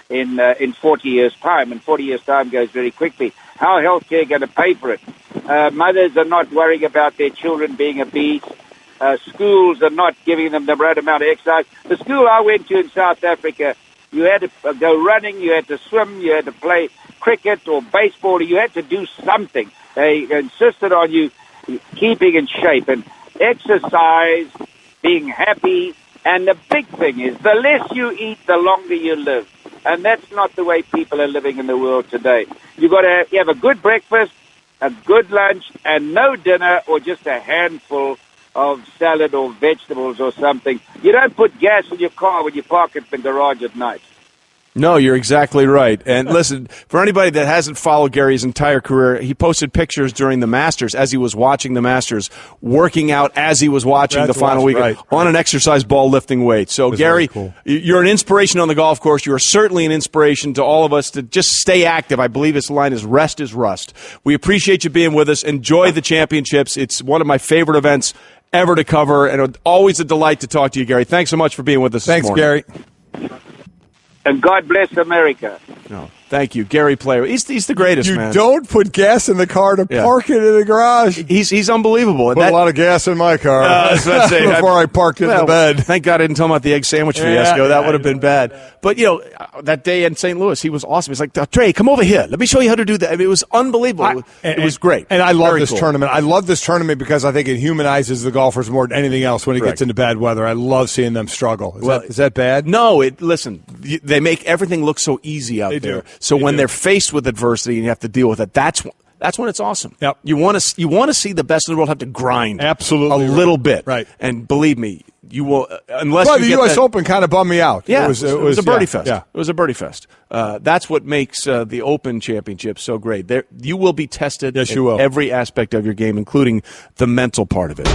in 40 years' time, and 40 years' time goes very quickly, how is healthcare going to pay for it? Mothers are not worrying about their children being obese. Schools are not giving them the right amount of exercise. The school I went to in South Africa, you had to go running, you had to swim, you had to play cricket or baseball, you had to do something. They insisted on you keeping in shape and exercise, being happy, and the big thing is the less you eat, the longer you live. And that's not the way people are living in the world today. You've got to have a good breakfast, a good lunch, and no dinner or just a handful of salad or vegetables or something. You don't put gas in your car when you park it in the garage at night. No, you're exactly right. And listen, for anybody that hasn't followed Gary's entire career, he posted pictures during the Masters as he was watching the Masters, working out as he was watching the final weekend on an exercise ball lifting weights. So, Gary, cool. You're an inspiration on the golf course. You are certainly an inspiration to all of us to just stay active. I believe his line is rest is rust. We appreciate you being with us. Enjoy the championships. It's one of my favorite events ever to cover, and always a delight to talk to you, Gary. Thanks so much for being with us this morning. Gary. And God bless America. No, thank you, Gary Player. He's the greatest, man. You don't put gas in the car to park it in the garage. He's unbelievable. Put a lot of gas in my car before I parked it in the bed. Thank God I didn't tell him about the egg sandwich fiasco. That would have been bad. But, that day in St. Louis, he was awesome. He's like, Trey, come over here. Let me show you how to do that. I mean, it was unbelievable. It was great. And I love this tournament. I love this tournament because I think it humanizes the golfers more than anything else when it gets into bad weather. I love seeing them struggle. Is that bad? No. Listen, they make everything look so easy out there. So when they're faced with adversity and you have to deal with it, that's when it's awesome. Yep. You want to see the best in the world have to grind absolutely a little bit. Right. And believe me, you will unless the U.S. Open kind of bummed me out. Yeah, it was a birdie fest. Yeah. It was a birdie fest. That's what makes the Open Championship so great. You will be tested in every aspect of your game, including the mental part of it.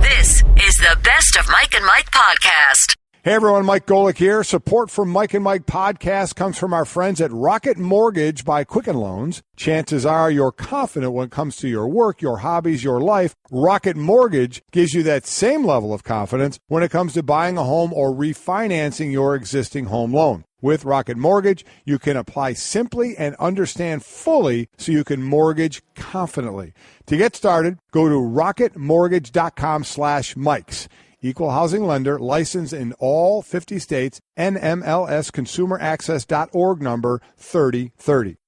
This is the Best of Mike and Mike podcast. Hey everyone, Mike Golic here. Support for Mike and Mike podcast comes from our friends at Rocket Mortgage by Quicken Loans. Chances are you're confident when it comes to your work, your hobbies, your life. Rocket Mortgage gives you that same level of confidence when it comes to buying a home or refinancing your existing home loan. With Rocket Mortgage, you can apply simply and understand fully so you can mortgage confidently. To get started, go to rocketmortgage.com/Mikes. Equal housing lender, licensed in all 50 states, NMLSconsumeraccess.org number 3030.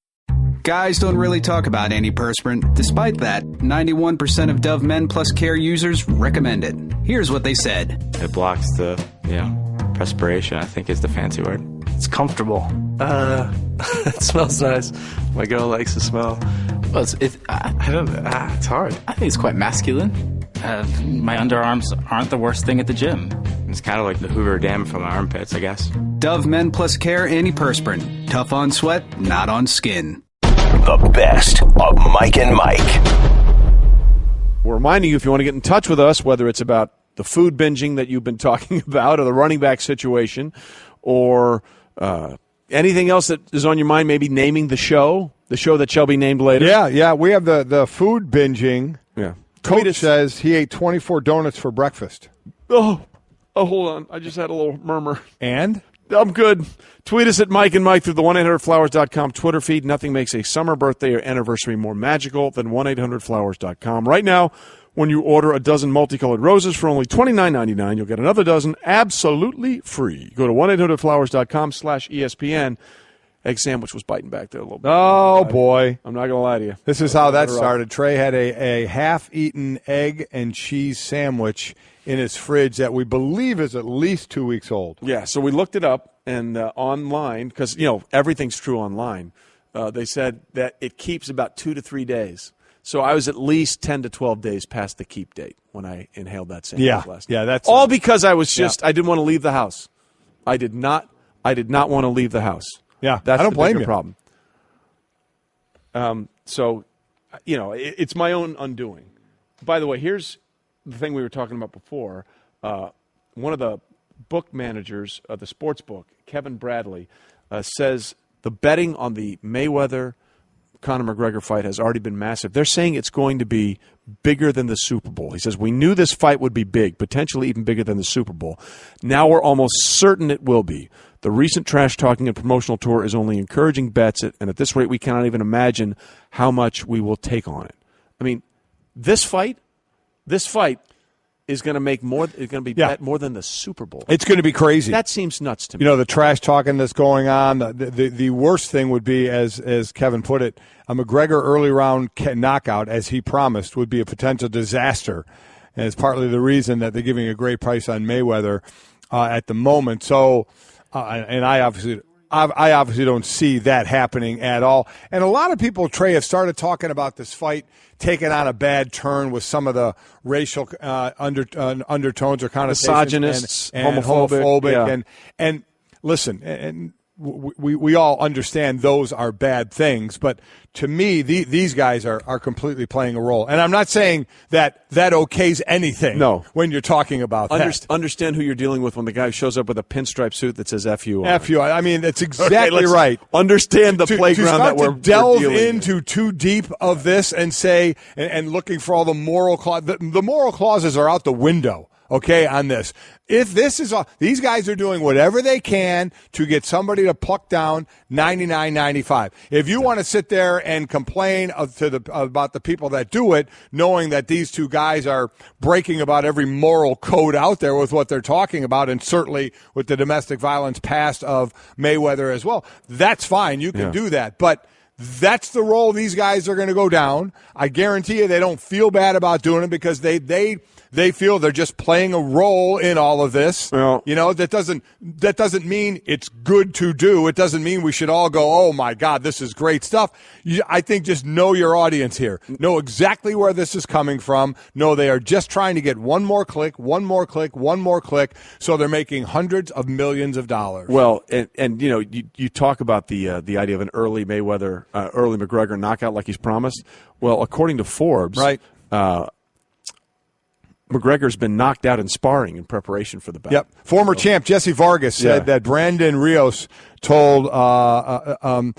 Guys don't really talk about antiperspirant. Despite that, 91% of Dove Men Plus Care users recommend it. Here's what they said. It blocks the, perspiration, I think is the fancy word. It's comfortable. It smells nice. My girl likes the smell. Well, it's hard. I think it's quite masculine. My underarms aren't the worst thing at the gym. It's kind of like the Hoover Dam from my armpits, I guess. Dove Men Plus Care antiperspirant. Tough on sweat, not on skin. The best of Mike and Mike. We're reminding you, if you want to get in touch with us, whether it's about the food binging that you've been talking about or the running back situation or anything else that is on your mind, maybe naming the show that shall be named later. Yeah. We have the food binging. Yeah. Coach says he ate 24 donuts for breakfast. Oh, hold on. I just had a little murmur. And? I'm good. Tweet us at Mike and Mike through the 1-800-Flowers.com Twitter feed. Nothing makes a summer birthday or anniversary more magical than 1-800-Flowers.com. Right now, when you order a dozen multicolored roses for only $29.99, you'll get another dozen absolutely free. Go to 1-800-Flowers.com/ESPN. Egg sandwich was biting back there a little bit. Oh, boy. I'm not going to lie to you. This is how that started. Trey had a half-eaten egg and cheese sandwich in his fridge that we believe is at least 2 weeks old. Yeah, so we looked it up and online, because, everything's true online. They said that it keeps about 2 to 3 days. So I was at least 10 to 12 days past the keep date when I inhaled that sandwich last night. Yeah, that's all because I was I didn't want to leave the house. I did not want to leave the house. Yeah, that's I don't blame you. Problem. So, it's my own undoing. By the way, here's the thing we were talking about before. One of the book managers of the sports book, Kevin Bradley, says the betting on the Mayweather-Conor McGregor fight has already been massive. They're saying it's going to be bigger than the Super Bowl. He says, we knew this fight would be big, potentially even bigger than the Super Bowl. Now we're almost certain it will be. The recent trash-talking and promotional tour is only encouraging bets, and at this rate, we cannot even imagine how much we will take on it. I mean, this fight is going to make more. It's going to be bet more than the Super Bowl. It's going to be crazy. That seems nuts to me. The trash-talking that's going on. The worst thing would be, as Kevin put it, a McGregor early round knockout, as he promised, would be a potential disaster, and it's partly the reason that they're giving a great price on Mayweather at the moment. So. And I obviously don't see that happening at all. And a lot of people, Trey, have started talking about this fight taking on a bad turn with some of the racial undertones or connotations, misogynists, and homophobic. And listen, and we all understand those are bad things, but to me, these guys are completely playing a role. And I'm not saying that okays anything. No. When you're talking about that. Understand who you're dealing with when the guy shows up with a pinstripe suit that says "F you." F you. I mean, that's exactly right. Understand the playground that we're delve dealing into too deep of this and say and looking for all the moral clauses. The moral clauses are out the window. Okay, on this. If this is these guys are doing whatever they can to get somebody to pluck down 99.95. If you want to sit there and complain about the people that do it, knowing that these two guys are breaking about every moral code out there with what they're talking about, and certainly with the domestic violence past of Mayweather as well, that's fine. You can do that, but that's the role these guys are going to go down. I guarantee you they don't feel bad about doing it because they feel they're just playing a role in all of this. Well, that doesn't mean it's good to do. It doesn't mean we should all go, oh, my God, this is great stuff. I think just know your audience here. Know exactly where this is coming from. Know they are just trying to get one more click, so they're making hundreds of millions of dollars. Well, and you talk about the idea of an early Mayweather, early McGregor knockout like he's promised. Well, according to Forbes, right. McGregor's been knocked out in sparring in preparation for the bout. Yep. Former champ Jesse Vargas said that Brandon Rios told a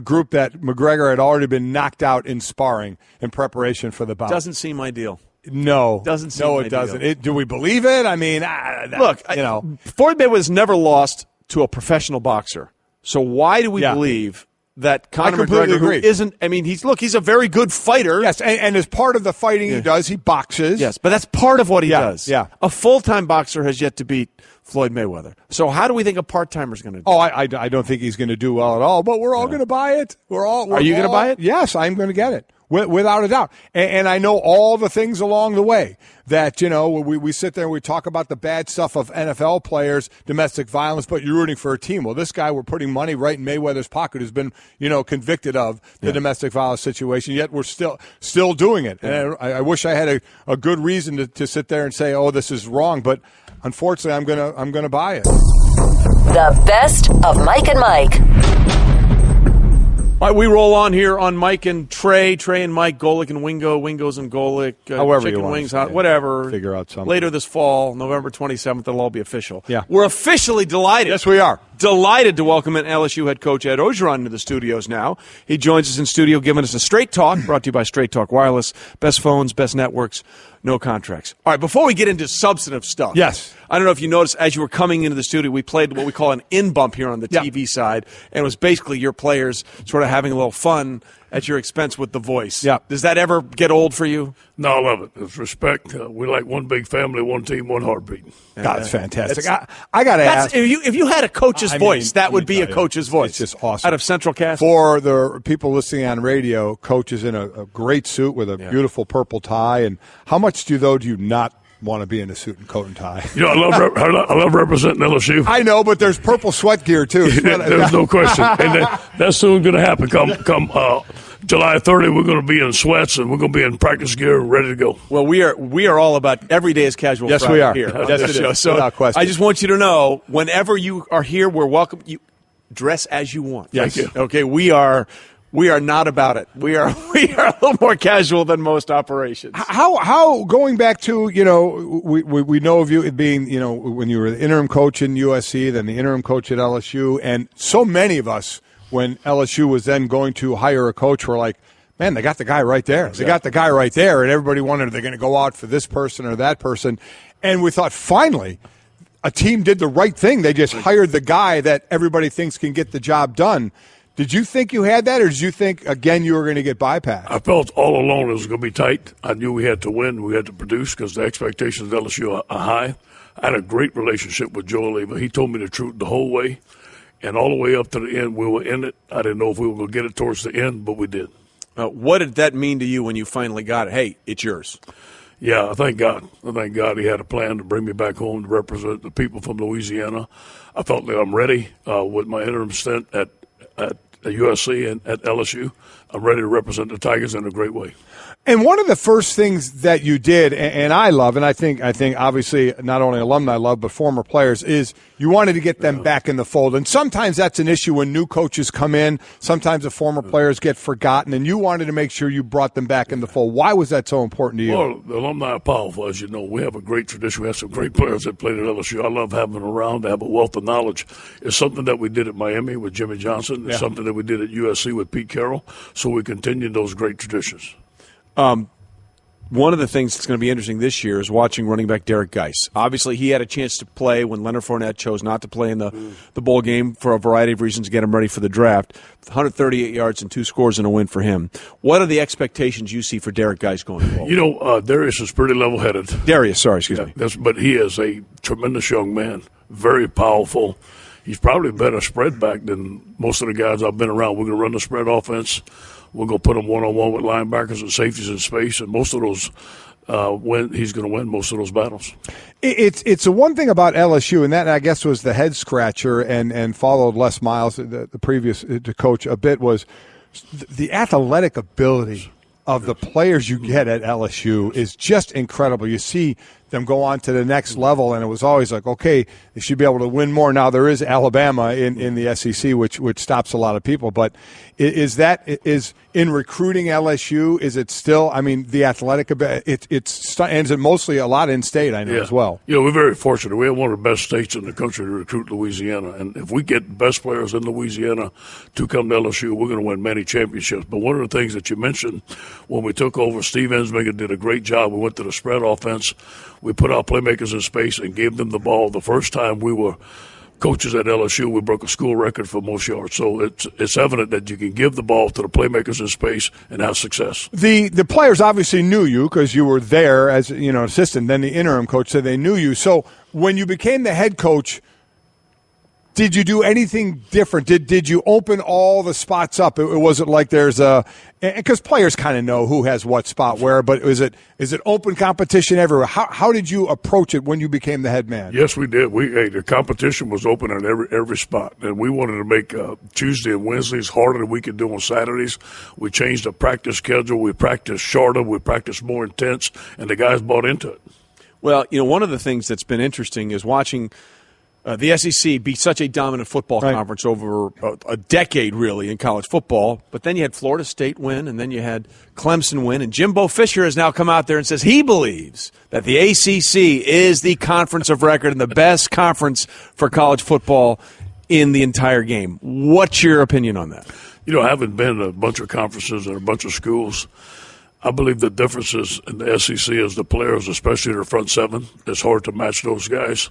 group that McGregor had already been knocked out in sparring in preparation for the bout. Doesn't seem ideal. No. Doesn't seem No, ideal. it doesn't. Do we believe it? I mean, look, Floyd Mayweather's never lost to a professional boxer. So why do we believe that Conor McGregor, who isn't, I mean, he's a very good fighter. Yes, and as part of the fighting he does, he boxes. Yes, but that's part of what he does. Yeah. A full-time boxer has yet to beat Floyd Mayweather. So how do we think a part-timer's going to do? Oh, I don't think he's going to do well at all, but we're all going to buy it. Are you going to buy it? Yes, I'm going to get it. Without a doubt. And I know all the things along the way that, we sit there and we talk about the bad stuff of NFL players, domestic violence, but you're rooting for a team. Well, this guy we're putting money right in Mayweather's pocket who's been, convicted of the domestic violence situation, yet we're still doing it. And I wish I had a good reason to sit there and say, oh, this is wrong, but unfortunately I'm gonna buy it. The best of Mike and Mike. All right, we roll on here on Mike and Trey and Mike, Golic and Wingo, Wingos and Golic, however chicken you want wings, to whatever. Figure out something. Later this fall, November 27th, it'll all be official. Yeah. We're officially delighted. Yes, we are. Delighted to welcome in LSU head coach Ed Orgeron into the studios now. He joins us in studio giving us a straight talk, brought to you by Straight Talk Wireless. Best phones, best networks, no contracts. All right, before we get into substantive stuff. Yes. I don't know if you noticed, as you were coming into the studio, we played what we call an in-bump here on the TV side, and it was basically your players sort of having a little fun at your expense with the voice. Yeah. Does that ever get old for you? No, I love it. It's respect. We like one big family, one team, one heartbeat. God, it's fantastic. I got to ask. If you had a coach's voice, that would be a coach's voice. It's just awesome. Out of Central Cast. For the people listening on radio, Coach is in a great suit with a beautiful purple tie. And how much do you not want to be in a suit and coat and tie? I love representing LSU. I know, but there's purple sweat gear too. There's no question, and that's soon going to happen. Come July 30, we're going to be in sweats and we're going to be in practice gear and ready to go. Well, we are all about every day is casual. Yes, Friday we are. Here on Yes, this it show. is. So without question. I just want you to know, whenever you are here, we're welcome. You dress as you want. Yes. Thank you. Okay, we are not about it. We are a little more casual than most operations. How going back to, we know of you being, when you were the interim coach in USC, then the interim coach at LSU, and so many of us, when LSU was then going to hire a coach, were like, man, they got the guy right there. Exactly. They got the guy right there, and everybody wondered, are they going to go out for this person or that person? And we thought, finally, a team did the right thing. They just hired the guy that everybody thinks can get the job done. Did you think you had that, or did you think, again, you were going to get bypassed? I felt all along it was going to be tight. I knew we had to win. We had to produce because the expectations of LSU are high. I had a great relationship with Joe Leva. He told me the truth the whole way, and all the way up to the end, we were in it. I didn't know if we were going to get it towards the end, but we did. What did that mean to you when you finally got it? Hey, it's yours. Yeah, I thank God. He had a plan to bring me back home to represent the people from Louisiana. I felt that I'm ready with my interim stint at USC and at LSU. I'm ready to represent the Tigers in a great way. And one of the first things that you did, and I love, and I think obviously not only alumni love, but former players, is you wanted to get them back in the fold. And sometimes that's an issue when new coaches come in. Sometimes the former players get forgotten, and you wanted to make sure you brought them back in the fold. Why was that so important to you? Well, the alumni are powerful, as you know. We have a great tradition. We have some great players that played at LSU. I love having them around. They have a wealth of knowledge. It's something that we did at Miami with Jimmy Johnson. It's something that we did at USC with Pete Carroll. So we continue those great traditions. One of the things that's going to be interesting this year is watching running back Derek Geis. Obviously, he had a chance to play when Leonard Fournette chose not to play in the bowl game for a variety of reasons to get him ready for the draft. 138 yards and 2 scores and a win for him. What are the expectations you see for Derek Geis going forward? You know, Darius is pretty level-headed. Excuse me. But he is a tremendous young man, very powerful. He's probably a better spread back than most of the guys I've been around. We're going to run the spread offense. We're going to put him one-on-one with linebackers and safeties in space, and most of those he's going to win most of those battles. It's the one thing about LSU, and that I guess was the head scratcher, and followed Les Miles, the previous coach, a bit, was the athletic ability of the players you get at LSU is just incredible. You see them go on to the next level, and it was always like, okay, they should be able to win more. Now there is Alabama in the SEC, which stops a lot of people. But is in recruiting LSU? Is it still? I mean, the athletic ends it mostly a lot in state. I know as well. You know, we're very fortunate. We have one of the best states in the country to recruit Louisiana, and if we get the best players in Louisiana to come to LSU, we're going to win many championships. But one of the things that you mentioned when we took over, Steve Ensminger did a great job. We went to the spread offense. We put our playmakers in space and gave them the ball. The first time we were coaches at LSU, we broke a school record for most yards. So it's evident that you can give the ball to the playmakers in space and have success. The players obviously knew you because you were there as assistant. Then the interim coach said they knew you. So when you became the head coach, did you do anything different? Did you open all the spots up? It wasn't like there's because players kind of know who has what spot where, but is it open competition everywhere? How did you approach it when you became the head man? Yes, we did. The competition was open on every spot, and we wanted to make Tuesday and Wednesdays harder than we could do on Saturdays. We changed the practice schedule. We practiced shorter. We practiced more intense, and the guys bought into it. Well, one of the things that's been interesting is watching the SEC be such a dominant football conference over a decade, really, in college football. But then you had Florida State win, and then you had Clemson win. And Jimbo Fisher has now come out there and says he believes that the ACC is the conference of record and the best conference for college football in the entire game. What's your opinion on that? Having been a bunch of conferences and a bunch of schools, I believe the differences in the SEC is the players, especially their front seven. It's hard to match those guys.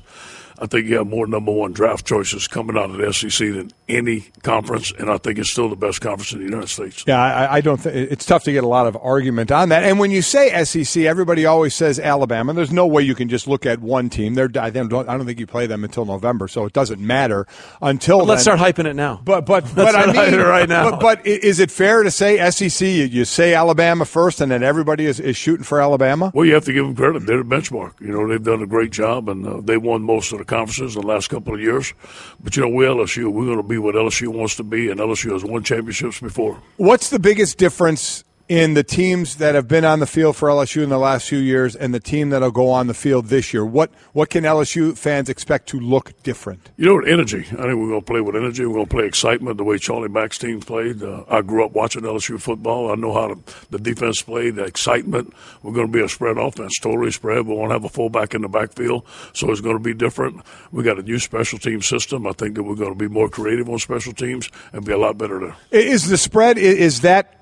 I think you have more number one draft choices coming out of the SEC than any conference, and I think it's still the best conference in the United States. Yeah, I don't think it's tough to get a lot of argument on that. And when you say SEC, everybody always says Alabama. There's no way you can just look at one team. I don't think you play them until November, so it doesn't matter until then. Let's start hyping it now. But I mean, right now. But is it fair to say SEC? You say Alabama first, and then everybody is shooting for Alabama? Well, you have to give them credit. They're the benchmark. They've done a great job, and they won most of the conferences in the last couple of years. But, we're LSU. We're going to be what LSU wants to be, and LSU has won championships before. What's the biggest difference in the teams that have been on the field for LSU in the last few years and the team that will go on the field this year? What can LSU fans expect to look different? Energy. I think we're going to play with energy. We're going to play excitement the way Charlie Mack's team played. I grew up watching LSU football. I know how the defense played, the excitement. We're going to be a spread offense, totally spread. We won't have a fullback in the backfield, so it's going to be different. We got a new special team system. I think that we're going to be more creative on special teams and be a lot better there. Is the spread, is that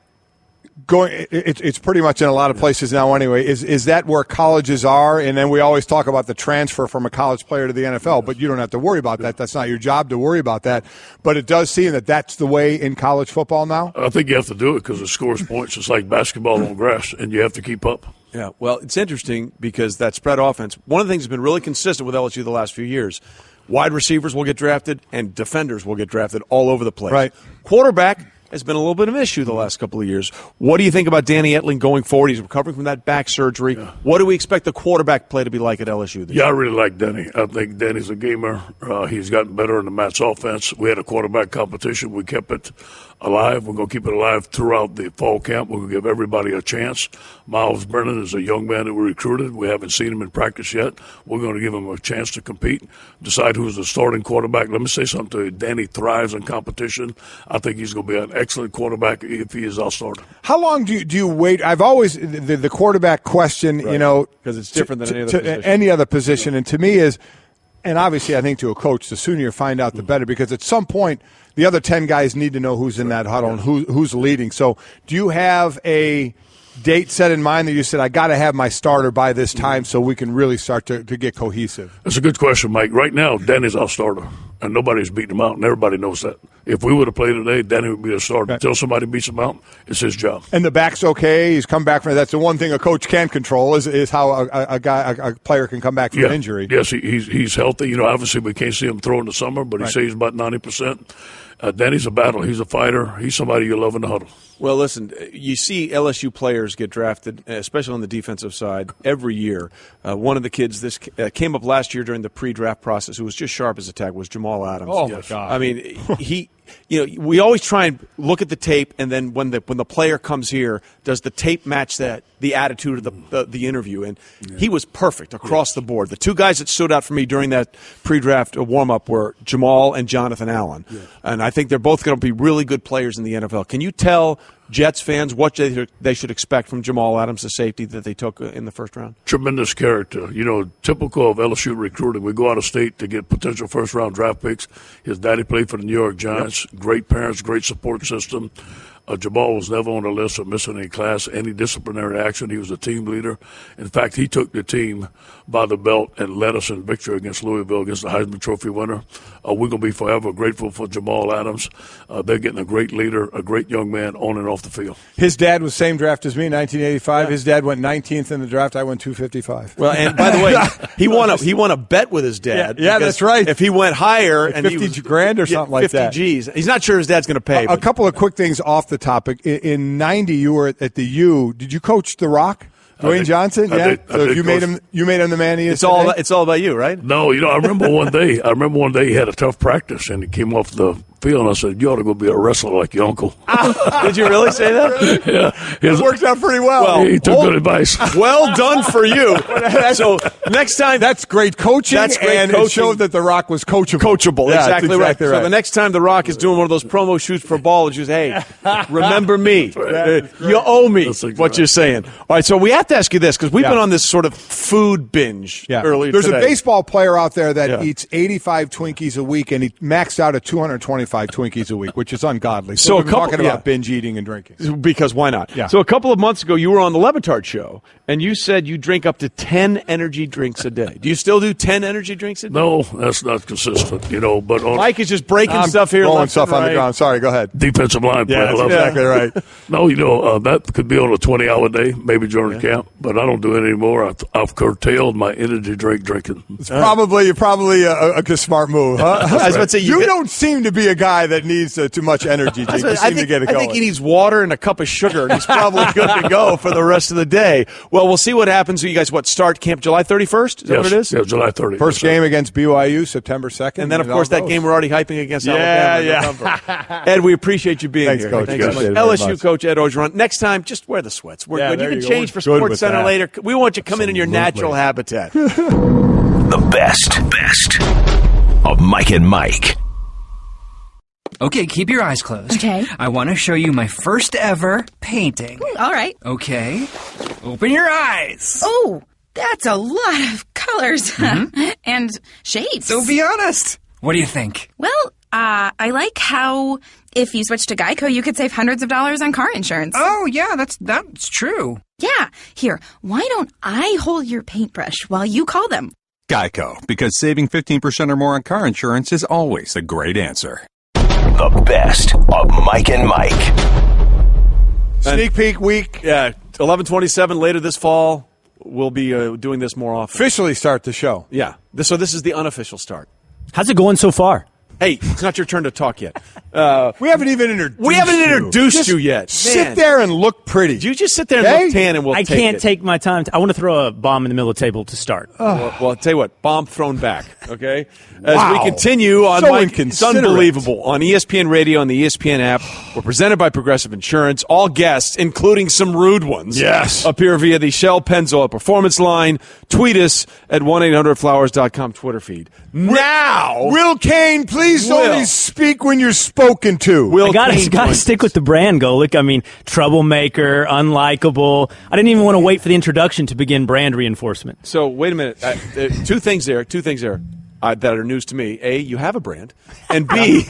going? It's pretty much in a lot of places now anyway. Is that where colleges are? And then we always talk about the transfer from a college player to the NFL, but you don't have to worry about that. That's not your job to worry about that. But it does seem that that's the way in college football now? I think you have to do it because it scores points. It's like basketball on grass, and you have to keep up. Yeah, well, it's interesting because that spread offense, one of the things that's been really consistent with LSU the last few years, wide receivers will get drafted and defenders will get drafted all over the place. Right. Quarterback, has been a little bit of an issue the last couple of years. What do you think about Danny Etling going forward? He's recovering from that back surgery. Yeah. What do we expect the quarterback play to be like at LSU this year? I really like Danny. I think Danny's a gamer. He's gotten better in the Matt's offense. We had a quarterback competition. We kept it alive. We're going to keep it alive throughout the fall camp. We're going to give everybody a chance. Miles Brennan is a young man that we recruited. We haven't seen him in practice yet. We're going to give him a chance to compete, decide who's the starting quarterback. Let me say something to you. Danny thrives in competition. I think he's going to be an excellent quarterback if he is our starter. How long do you wait? I've always the quarterback question, right. Because it's different than any other position. And to me is, and obviously I think to a coach, the sooner you find out, the better, because at some point the other 10 guys need to know who's in that huddle and who's leading. So do you have a date set in mind that you said, I got to have my starter by this time so we can really start to get cohesive? That's a good question, Mike. Right now, Danny's our starter, and nobody's beating him out, and everybody knows that. If we would have played today, Danny would be a starter. Until somebody beats him out, it's his job. And the back's okay. He's come back from it. That's the one thing a coach can control is how a player can come back from an injury. Yes, he's healthy. Obviously we can't see him throw in the summer, but he says he's about 90%. Danny's a battle. He's a fighter. He's somebody you love in the huddle. Well, listen, you see LSU players get drafted, especially on the defensive side, every year. One of the kids this came up last year during the pre-draft process who was just sharp as a tack was Jamal Adams. Oh, my God. I mean, we always try and look at the tape, and then when the player comes here, does the tape match the attitude of the interview? And he was perfect across the board. The two guys that stood out for me during that pre-draft warm-up were Jamal and Jonathan Allen. Yeah. And I think they're both going to be really good players in the NFL. Can you tell Jets fans what they should expect from Jamal Adams, the safety that they took in the first round? Tremendous character. Typical of LSU recruiting. We go out of state to get potential first-round draft picks. His daddy played for the New York Giants. Yep. Great parents, great support system. Jamal was never on the list of missing any class, any disciplinary action. He was a team leader. In fact, he took the team by the belt and led us in victory against Louisville, against the Heisman Trophy winner. We're going to be forever grateful for Jamal Adams. They're getting a great leader, a great young man on and off the field. His dad was same draft as me, 1985. Yeah. His dad went 19th in the draft. I went 255. Well, and by the way, he won a bet with his dad. Yeah, that's right. If he went higher, like and 50 he was, grand or something like 50 that. 50 G's. He's not sure his dad's going to pay. A couple of quick things off the topic. In 90, you were at the U. Did you coach The Rock? Dwayne Johnson? I did you made him the man he is. It's all about you, right? No, I remember one day he had a tough practice and he came off the field and I said, you ought to go be a wrestler like your uncle. Did you really say that? Yeah. It worked out pretty well. He took good advice. Well done for you. So next time. That's great coaching. It showed that The Rock was coachable. Yeah, exactly right. So the next time The Rock is doing one of those promo shoots for ball, you say, hey, remember me. You owe me what you're saying. All right, so we have to ask you this because we've been on this sort of food binge earlier There's today. a baseball player out there that eats 85 Twinkies a week, and he maxed out at 225 Twinkies a week, which is ungodly. So we're talking about binge eating and drinking. Because why not? Yeah. So a couple of months ago, you were on the Levitard show, and you said you drink up to 10 energy drinks a day. Do you still do 10 energy drinks a day? No, that's not consistent, But Mike is just breaking stuff here. Throwing stuff on the ground. Sorry, go ahead. Defensive line play. Yeah, that's exactly right. No, that could be on a 20-hour day, maybe during camp, but I don't do it anymore. I've curtailed my energy drink drinking. It's probably a good smart move. Huh? I was about to say, you don't seem to be a guy that needs too much energy. You seem to get it going. I think he needs water and a cup of sugar, and he's probably good to go for the rest of the day. Well, well see what happens. You guys, start camp July 31st? Is that what it is? Yeah, July 30th. First game against BYU, September 2nd. And then, of course, that game we're already hyping against Alabama. Yeah. Ed, we appreciate you being here. Coach. Thanks so much. LSU coach Ed Orgeron. Next time, just wear the sweats. We're good. You can change for Sports Center later. We want you to come in your natural habitat. The best of Mike and Mike. Okay, keep your eyes closed. Okay. I want to show you my first ever painting. All right. Okay. Open your eyes. Oh, that's a lot of colors and shapes. So be honest. What do you think? Well, I like how if you switch to Geico, you could save hundreds of dollars on car insurance. Oh, yeah, that's true. Yeah. Here, why don't I hold your paintbrush while you call them? Geico, because saving 15% or more on car insurance is always a great answer. The best of Mike and Mike. Sneak peek week. Yeah, 11/27 later this fall. We'll be doing this more often. Officially start the show. Yeah. So this is the unofficial start. How's it going so far? Hey, it's not your turn to talk yet. We haven't even introduced you yet. Sit there and look pretty. You just sit there and look tan, and we'll I take it. can't take my time. I want to throw a bomb in the middle of the table to start. Well, I'll tell you what, bomb thrown back, okay? As Wow. we continue on So Mike, it's inconsiderate. unbelievable. On ESPN Radio and the ESPN app, we're presented by Progressive Insurance. All guests, including some rude ones, Yes. appear via the Shell Pennzoil Performance line. Tweet us at 1-800-Flowers.com Twitter feed. Now, Will Kane, please Will. only speak when you're spoken to. I gotta stick with the brand, Golic. I mean, troublemaker, unlikable. I didn't even want to wait for the introduction to begin brand reinforcement. So, wait a minute. Two things there that are news to me. A, you have a brand. And B,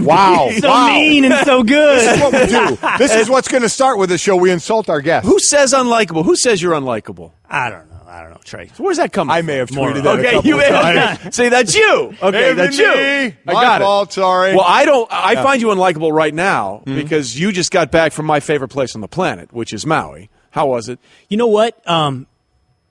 Wow. So mean and so good. This is what we do. This is what's going to start with the show. We insult our guests. Who says unlikable? Who says you're unlikable? I don't know, Trey. So where's that coming I from? may have tweeted that a Okay, couple you of may times. have. Say that's you. Okay, that's you. Me. I My got fault, it. sorry. Well, I find you unlikable right now because you just got back from my favorite place on the planet, which is Maui. How was it? You know what?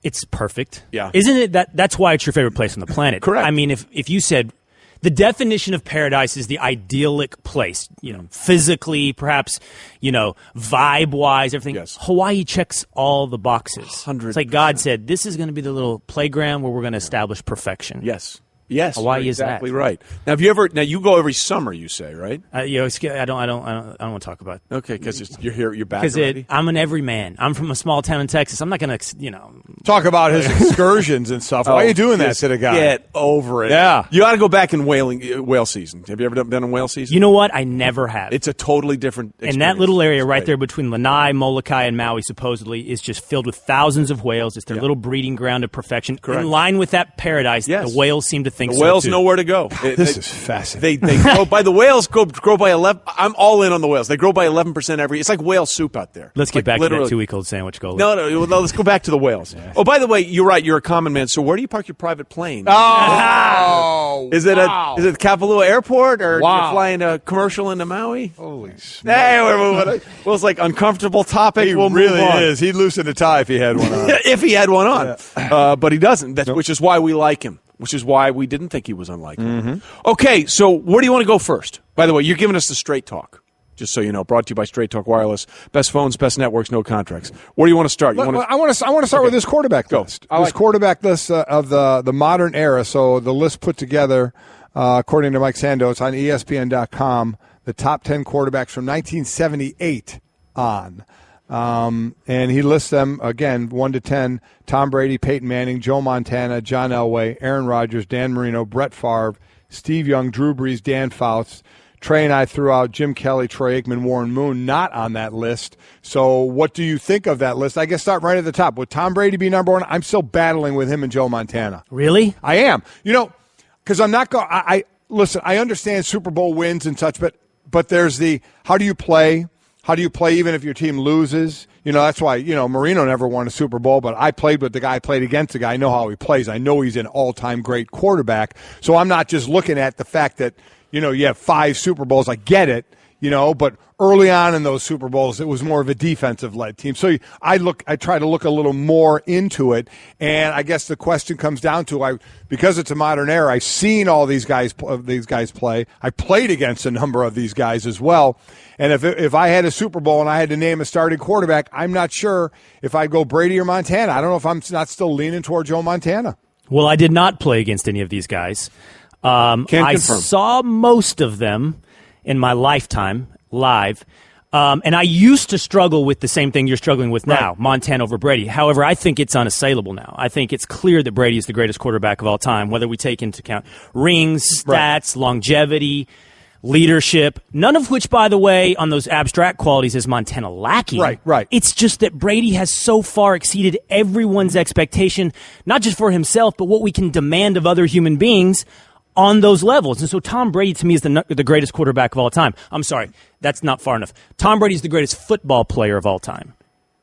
It's perfect. Yeah. Isn't it? That's why it's your favorite place on the planet. Correct. I mean, if you said the definition of paradise is the idyllic place, physically, perhaps, vibe-wise, everything. Yes. Hawaii checks all the boxes. 100%. It's like God said, this is going to be the little playground where we're going to establish perfection. Yes, Hawaii you're is that. exactly right. Now, have you ever? Now you go every summer, you say, right? I don't want to talk about it. Okay, because you're here, you're back Because already. I'm an everyman. I'm from a small town in Texas. I'm not going to, Talk about his excursions and stuff. Why are you doing that to the guy? Get over it. Yeah. You ought to go back in whale season. Have you ever done a whale season? You know what? I never have. It's a totally different experience. And that little area It's right great. there between Lanai, Molokai, and Maui supposedly is just filled with thousands of whales. It's their little breeding ground of perfection. Correct. In line with that paradise, Yes. the whales seem to think The so, whales too. know where to go. This is fascinating. They grow by the whales grow by 11. I'm all in on the whales. They grow by 11% every. It's like whale soup out there. Let's get Like, back to literally. that 2-week-old sandwich goal. No, let's go back to the whales. Oh, by the way, you're right. You're a common man. So where do you park your private plane? Oh, is it wow. is it Kapalua Airport or Wow. you're flying a commercial into Maui? Holy smokes. Hey, we're moving. Well, it's like uncomfortable topic. He we'll really move on. is. He'd loosen a tie if he had one on. If he had one on, but he doesn't. Which is why we like him. Which is why we didn't think he was unlikable. Okay, so where do you want to go first? By the way, you're giving us the straight talk. Just so you know, brought to you by Straight Talk Wireless. Best phones, best networks, no contracts. Where do you want to start? I want to start with this quarterback list. This quarterback list of the modern era. So the list put together, according to Mike Sandos on ESPN.com, the top 10 quarterbacks from 1978 on. And he lists them, again, 1 to 10, Tom Brady, Peyton Manning, Joe Montana, John Elway, Aaron Rodgers, Dan Marino, Brett Favre, Steve Young, Drew Brees, Dan Fouts. Trey and I threw out Jim Kelly, Troy Aikman, Warren Moon, not on that list. So what do you think of that list? I guess start right at the top. Would Tom Brady be number one? I'm still battling with him and Joe Montana. Really? I am. Because I'm not going – listen, I understand Super Bowl wins and such, but there's the how do you play? How do you play even if your team loses? That's why, Marino never won a Super Bowl, but I played with the guy, played against the guy. I know how he plays. I know he's an all-time great quarterback. So I'm not just looking at the fact that, you have 5 Super Bowls. I get it, but early on in those Super Bowls, it was more of a defensive-led team. So I try to look a little more into it, and I guess the question comes down to because it's a modern era. I've seen all these guys play. I played against a number of these guys as well. And if I had a Super Bowl and I had to name a starting quarterback, I'm not sure if I'd go Brady or Montana. I don't know if I'm not still leaning toward Joe Montana. Well, I did not play against any of these guys. I confirm. saw most of them in my lifetime live. And I used to struggle with the same thing you're struggling with now, Montana over Brady. However, I think it's unassailable now. I think it's clear that Brady is the greatest quarterback of all time, whether we take into account rings, stats, longevity, leadership, none of which, by the way, on those abstract qualities is Montana lacking. Right. It's just that Brady has so far exceeded everyone's expectation, not just for himself, but what we can demand of other human beings on those levels. And so Tom Brady, to me, is the greatest quarterback of all time. I'm sorry, that's not far enough. Tom Brady is the greatest football player of all time,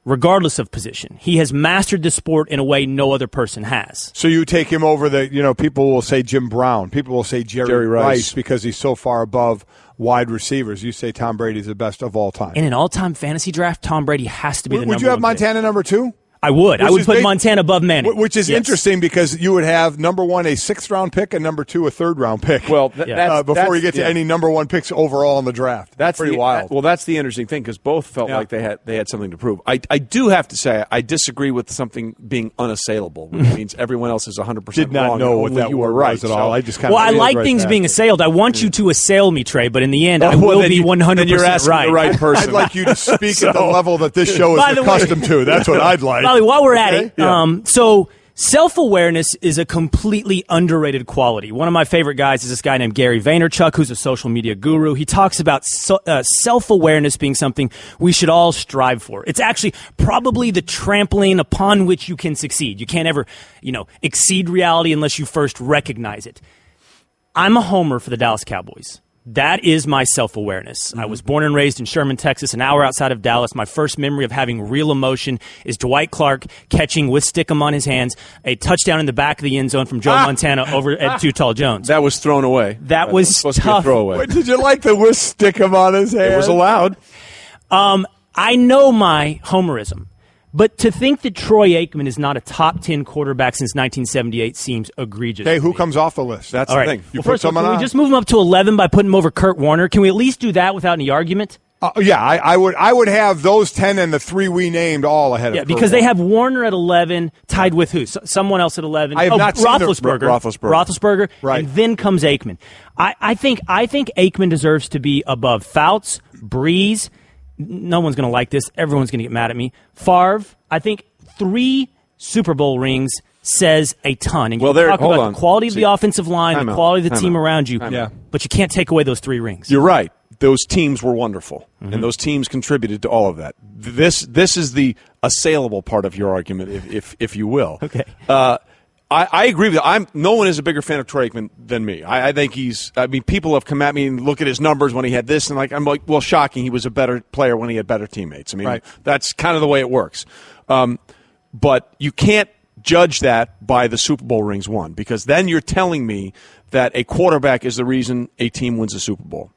regardless of position. He has mastered the sport in a way no other person has. So you take him over people will say Jim Brown. People will say Jerry Rice because he's so far above wide receivers. You say Tom Brady's the best of all time. In an all-time fantasy draft, Tom Brady has to be the number one. Would you have pick. Montana number 2? I would. I would put Montana above Manning. Which is interesting because you would have number 1 a 6th-round pick and number 2 a 3rd-round pick. Well, before you get to any number 1 picks overall in the draft. That's pretty wild. Well, that's the interesting thing because both felt like they had something to prove. I do have to say I disagree with something being unassailable, which means everyone else is 100% Did not wrong. know what that you were word right was at all. I just kind I like things being assailed. I want you to assail me, Trey, but in the end, I will be 100% you're asking right. the right person. I'd like you to speak at the level that this show is accustomed to. That's what I'd like. By the way, while we're at it, so self-awareness is a completely underrated quality. One of my favorite guys is this guy named Gary Vaynerchuk, who's a social media guru. He talks about self-awareness being something we should all strive for. It's actually probably the trampoline upon which you can succeed. You can't ever, exceed reality unless you first recognize it. I'm a homer for the Dallas Cowboys. That is my self-awareness. I was born and raised in Sherman, Texas, an hour outside of Dallas. My first memory of having real emotion is Dwight Clark catching with Stickum on his hands a touchdown in the back of the end zone from Joe Montana over at Too Tall Jones. That was thrown away. That was supposed tough. to be a throwaway. Wait, did you like the with Stickum on his hands? It was allowed. I know my homerism. But to think that Troy Aikman is not a top 10 quarterback since 1978 seems egregious. Okay, who comes off the list? That's all the right. thing. You well, put first of all, someone can on? we just move him up to 11 by putting him over Kurt Warner? Can we at least do that without any argument? I would have those 10 and the 3 we named all ahead of Yeah, Kurt because they Warner. have Warner at 11, tied with who? Someone else at 11. I have not seen Roethlisberger. Right. And then comes Aikman. I think Aikman deserves to be above Fouts, Breeze. No one's going to like this. Everyone's going to get mad at me. Favre. I think 3 Super Bowl rings says a ton. And you can talk about the quality of the offensive line, the quality of the team around you. But you can't take away those 3 rings. You're right. Those teams were wonderful, and those teams contributed to all of that. This is the assailable part of your argument, if you will. Okay. I agree with you. No one is a bigger fan of Troy Aikman than me. I think people have come at me and look at his numbers when he had this, and I'm like, well, shocking. He was a better player when he had better teammates. That's kind of the way it works. But you can't judge that by the Super Bowl rings won, because then you're telling me that a quarterback is the reason a team wins a Super Bowl.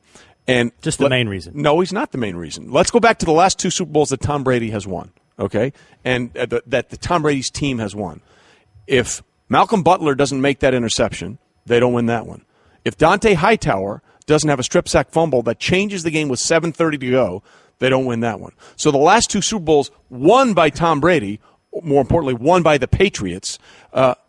And just the main reason. No, he's not the main reason. Let's go back to the last 2 Super Bowls that Tom Brady has won, okay? And that the Tom Brady's team has won. If Malcolm Butler doesn't make that interception, they don't win that one. If Dante Hightower doesn't have a strip sack fumble that changes the game with 7:30 to go, they don't win that one. So the last 2 Super Bowls won by Tom Brady, more importantly, won by the Patriots,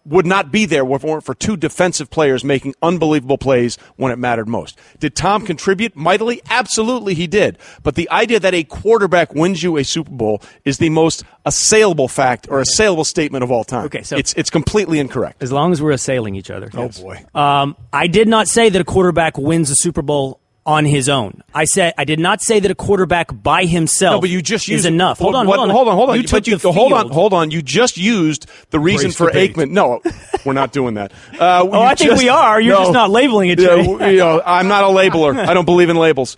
would not be there if it weren't for 2 defensive players making unbelievable plays when it mattered most. Did Tom contribute mightily? Absolutely he did. But the idea that a quarterback wins you a Super Bowl is the most assailable fact or assailable statement of all time. Okay, so it's completely incorrect. As long as we're assailing each other. Oh, boy. I did not say that a quarterback wins a Super Bowl on his own. I did not say that a quarterback by himself no, but you just is used, enough. Hold on. You took hold on. You just used the reason Brace for debate. Aikman. No, we're not doing that. I think we are. You're just not labeling it. I'm not a labeler. I don't believe in labels.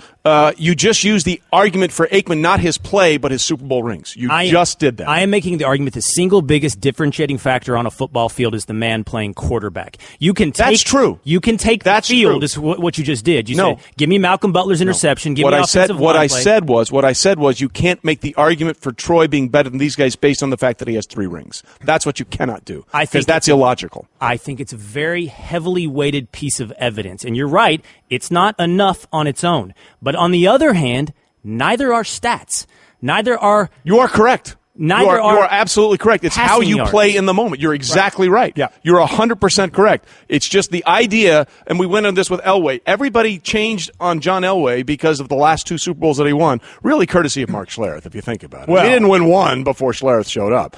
You just used the argument for Aikman, not his play, but his Super Bowl rings. You just did that. I am making the argument the single biggest differentiating factor on a football field is the man playing quarterback. That's true. You can take the field, is what you just did. You said, give me Malcolm Butler's interception. Give me offensive line play. What I said was you can't make the argument for Troy being better than these guys based on the fact that he has 3 rings. That's what you cannot do. Because that's illogical. I think it's a very heavily weighted piece of evidence. And you're right, it's not enough on its own. But on the other hand, neither are stats. Neither are... You are correct. You are absolutely correct. It's how you yards. play in the moment. You're exactly right. Yeah. You're 100% correct. It's just the idea, and we went on this with Elway. Everybody changed on John Elway because of the last 2 Super Bowls that he won. Really courtesy of Mark Schlereth, if you think about it. Well, he didn't win one before Schlereth showed up.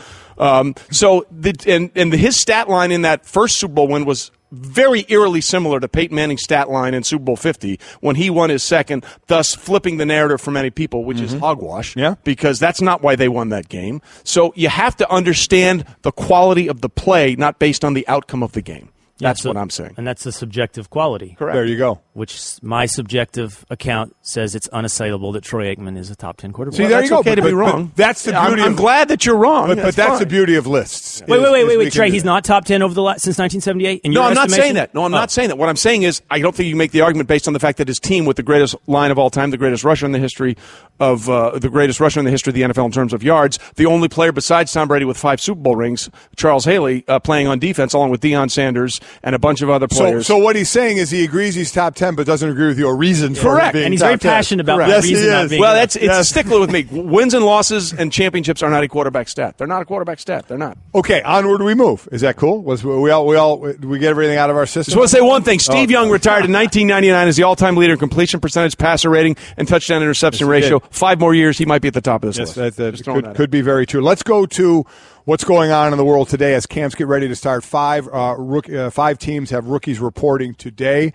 His stat line in that first Super Bowl win was very eerily similar to Peyton Manning's stat line in Super Bowl 50 when he won his second, thus flipping the narrative for many people, which is hogwash, because that's not why they won that game. So you have to understand the quality of the play, not based on the outcome of the game. That's what I'm saying. And that's the subjective quality. Correct. There you go. Which my subjective account says it's unassailable that Troy Aikman is a top 10 quarterback. See, there you go. Okay to be wrong. That's the beauty. I'm glad that you're wrong. But that's the beauty of lists. Wait, Trey. He's not top 10 over since 1978. No, I'm not saying that. No, I'm not saying that. What I'm saying is I don't think you can make the argument based on the fact that his team with the greatest line of all time, the greatest rusher in the history the greatest rusher in the history of the NFL in terms of yards. The only player besides Tom Brady with 5 Super Bowl rings, Charles Haley, playing on defense along with Deion Sanders and a bunch of other players. So what he's saying is he agrees he's top 10, but doesn't agree with your reasons for Correct. being And he's top very 10. passionate about Correct. that Yes, reason he not is. being. Well, it's a stickler with me. Wins and losses and championships are not a quarterback stat. They're not a quarterback stat. They're not. Okay, onward we move. Is that cool? We get everything out of our system? Just want to say one thing. Steve Young retired in 1999 as the all-time leader in completion percentage, passer rating, and touchdown interception ratio. 5 more years, he might be at the top of this list. That could be very true. Let's go to what's going on in the world today as camps get ready to start. 5 teams have rookies reporting today.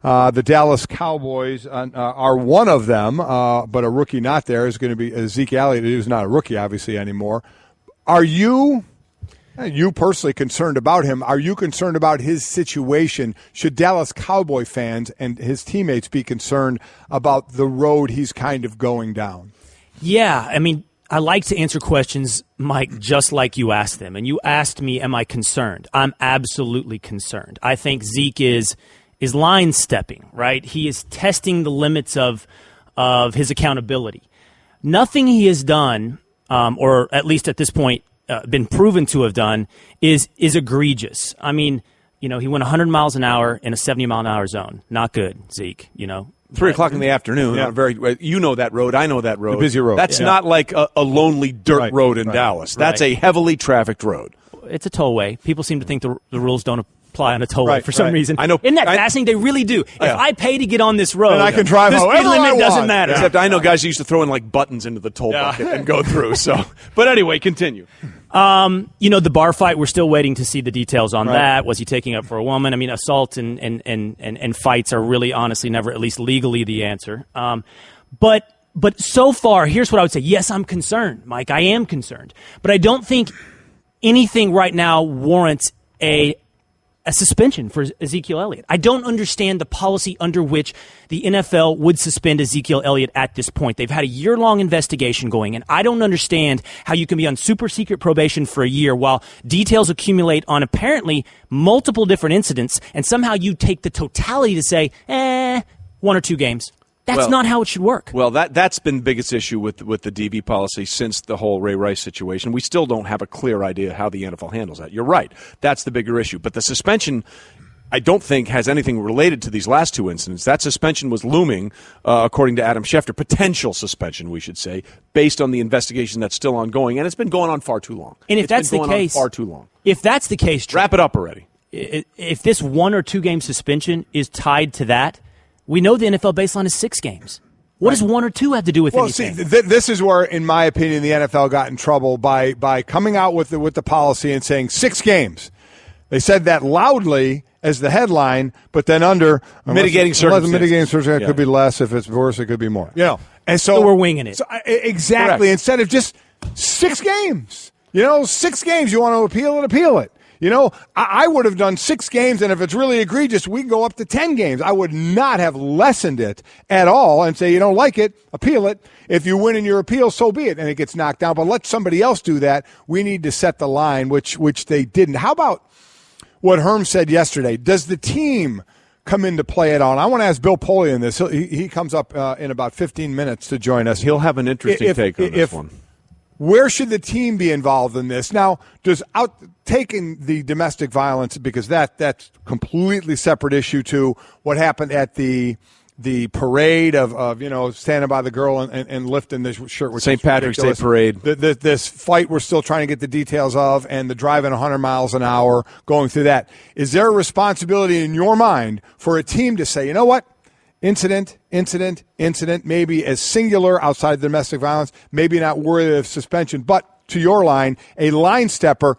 The Dallas Cowboys are one of them, but a rookie not there is going to be Zeke Elliott, who's not a rookie, obviously, anymore. Are you personally concerned about him? Are you concerned about his situation? Should Dallas Cowboy fans and his teammates be concerned about the road he's kind of going down? Yeah, I mean, I like to answer questions, Mike, just like you asked them. And you asked me, am I concerned? I'm absolutely concerned. I think Zeke is line stepping, right? He is testing the limits of his accountability. Nothing he has done, or at least at this point been proven to have done, is egregious. I mean, he went 100 miles an hour in a 70-mile-an-hour zone. Not good, Zeke, 3 o'clock in the afternoon. Yeah. You know that road. I know that road. The busy road. That's not like a lonely dirt road in Dallas. That's a heavily trafficked road. It's a tollway. People seem to think the rules don't apply on a tollway for some reason. I know. Isn't that fascinating? They really do. If I pay to get on this road, and I can drive the however speed limit I want. doesn't matter. Except I know guys who used to throw in like buttons into the toll bucket and go through. So, but anyway, continue. The bar fight, we're still waiting to see the details on that. Was he taking up for a woman? I mean, assault and fights are really, honestly, never, at least legally, the answer. But so far, here's what I would say. Yes, I'm concerned, Mike. I am concerned. But I don't think anything right now warrants a suspension for Ezekiel Elliott. I don't understand the policy under which the NFL would suspend Ezekiel Elliott at this point. They've had a year-long investigation going, and I don't understand how you can be on super secret probation for a year while details accumulate on apparently multiple different incidents, and somehow you take the totality to say, 1 or 2 games. That's not how it should work. Well, that's been the biggest issue with the DV policy since the whole Ray Rice situation. We still don't have a clear idea how the NFL handles that. You're right. That's the bigger issue. But the suspension, I don't think, has anything related to these last 2 incidents. That suspension was looming, according to Adam Schefter, potential suspension, we should say, based on the investigation that's still ongoing. And it's been going on far too long. And if that's the case, far too long. If that's the case, wrap it up already. If this 1 or 2 game suspension is tied to that, we know the NFL baseline is 6 games. What does 1 or 2 have to do with anything? See, this is where, in my opinion, the NFL got in trouble by coming out with the policy and saying 6 games. They said that loudly as the headline, but then under mitigating circumstances. Mitigating circumstances, it could be less. If it's worse, it could be more. And so we're winging it. So, exactly. Correct. Instead of just 6 games. 6 games. You want to appeal it. I would have done 6 games, and if it's really egregious, we go up to 10 games. I would not have lessened it at all and say, you don't like it, appeal it. If you win in your appeal, so be it, and it gets knocked down. But let somebody else do that. We need to set the line, which they didn't. How about what Herm said yesterday? Does the team come into play at all? And I want to ask Bill Polian this. He comes up in about 15 minutes to join us. He'll have an interesting take on this one. Where should the team be involved in this? Now, taking the domestic violence, because that's completely separate issue to what happened at the parade of standing by the girl and lifting the shirt. Which St. Patrick's Day parade. This fight we're still trying to get the details of, and the driving 100 miles an hour, going through that. Is there a responsibility in your mind for a team to say, you know what? Incident, maybe as singular outside domestic violence, maybe not worthy of suspension, but to your line, a line stepper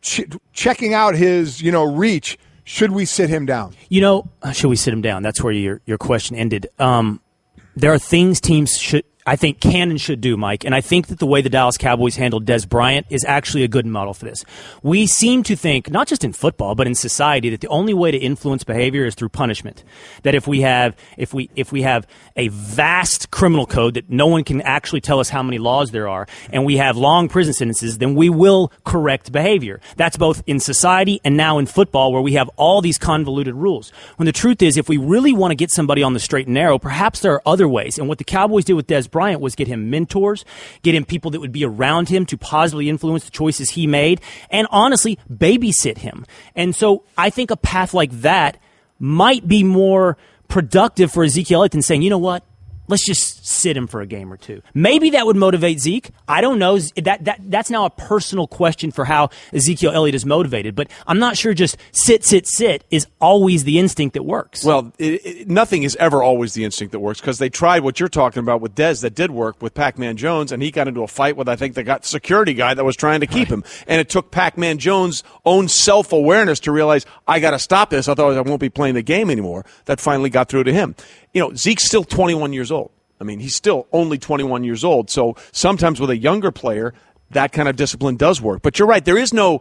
checking out his, reach. Should we sit him down? Should we sit him down? That's where your question ended. There are things teams can and should do, Mike, and I think that the way the Dallas Cowboys handled Des Bryant is actually a good model for this. We seem to think, not just in football, but in society, that the only way to influence behavior is through punishment. That if we have a vast criminal code that no one can actually tell us how many laws there are, and we have long prison sentences, then we will correct behavior. That's both in society and now in football, where we have all these convoluted rules. When the truth is, if we really want to get somebody on the straight and narrow, perhaps there are other ways. And what the Cowboys did with Des Bryant Bryant was get him mentors, get him people that would be around him to positively influence the choices he made, and honestly, babysit him. And so I think a path like that might be more productive for Ezekiel Elliott than saying, you know what? Let's just sit him for a game or two. Maybe that would motivate Zeke. I don't know. That's now a personal question for how Ezekiel Elliott is motivated. But I'm not sure just sit is always the instinct that works. Well, nothing is ever always the instinct that works, because they tried what you're talking about with Dez that did work with Pac-Man Jones, and he got into a fight with, I think, the security guy that was trying to keep him. And it took Pac-Man Jones' own self-awareness to realize, I got to stop this, otherwise I won't be playing the game anymore. That finally got through to him. You know, Zeke's still 21 years old. I mean, he's still only 21 years old. So sometimes with a younger player, that kind of discipline does work. But you're right. There is no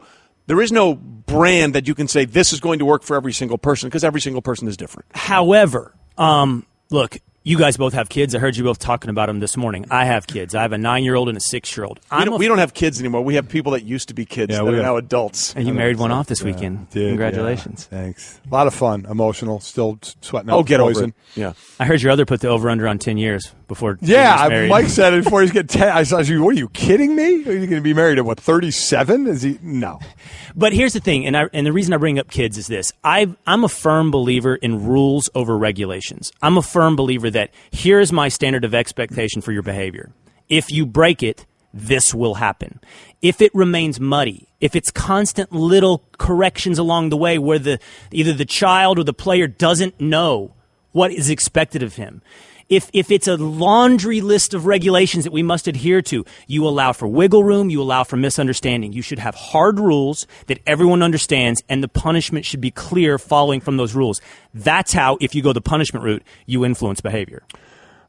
brand that you can say this is going to work for every single person, because every single person is different. However, look, you guys both have kids. I heard you both talking about them this morning. I have kids. I have a 9-year-old and a 6-year-old. We don't have kids anymore. We have people that used to be kids that are now adults. And you married one off this weekend. Congratulations. Yeah, thanks. A lot of fun. Emotional. Still sweating out get poison. over it. Yeah. I heard your other put the over-under on 10 years before. Yeah, Mike said it before he's getting 10. I was like, what are you kidding me? Are you going to be married at, 37? Is he? No. But here's the thing, and the reason I bring up kids is this. I'm a firm believer in rules over regulations. I'm a firm believer that here is my standard of expectation for your behavior. If you break it, this will happen. If it remains muddy, if it's constant little corrections along the way where either the child or the player doesn't know what is expected of him, if it's a laundry list of regulations that we must adhere to, you allow for wiggle room, you allow for misunderstanding. You should have hard rules that everyone understands, and the punishment should be clear following from those rules. That's how, if you go the punishment route, you influence behavior.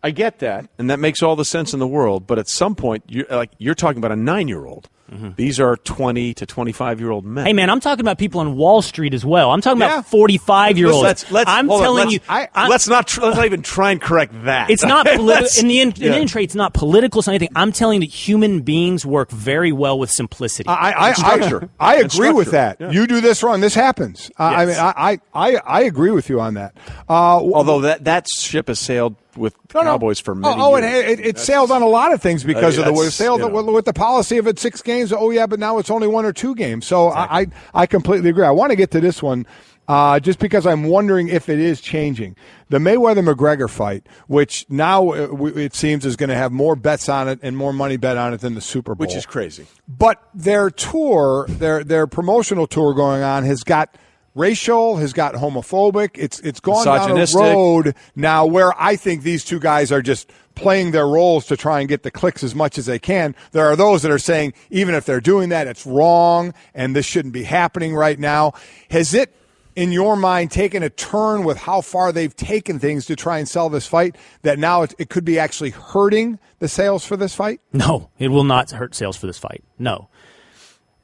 I get that, and that makes all the sense in the world, but at some point, you're talking about a 9-year-old. Mm-hmm. These are 20 to 25-year-old men. Hey, man, I'm talking about people on Wall Street as well. I'm talking about 45-year-olds. Let's not even try and correct that. It's not political. In the industry, it's not political or anything. I'm telling you that human beings work very well with simplicity. I agree with that. Yeah. You do this wrong, this happens. Yes. I agree with you on that. Although that ship has sailed with Cowboys for many years. And it sailed on a lot of things because of the way it sailed with the policy of it 6 games. Oh, yeah, but now it's only 1 or 2 games. So exactly. I completely agree. I want to get to this one just because I'm wondering if it is changing. The Mayweather-McGregor fight, which now it seems is going to have more bets on it and more money bet on it than the Super Bowl. Which is crazy. But their tour, their promotional tour going on has got racial, has got homophobic. It's gone down a road now where I think these two guys are just playing their roles to try and get the clicks as much as they can. There are those that are saying even if they're doing that, it's wrong and this shouldn't be happening right now. Has it, in your mind, taken a turn with how far they've taken things to try and sell this fight that now it could be actually hurting the sales for this fight? No, it will not hurt sales for this fight. No.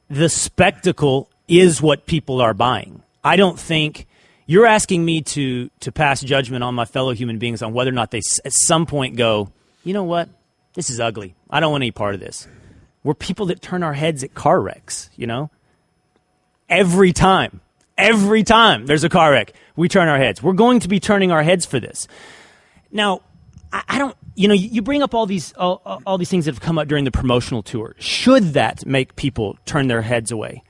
The spectacle is what people are buying. I don't think you're asking me to pass judgment on my fellow human beings on whether or not they at some point go, you know what, this is ugly. I don't want any part of this. We're people that turn our heads at car wrecks, you know? Every time there's a car wreck, we turn our heads. We're going to be turning our heads for this. Now, I don't, you bring up all these things that have come up during the promotional tour. Should that make people turn their heads away?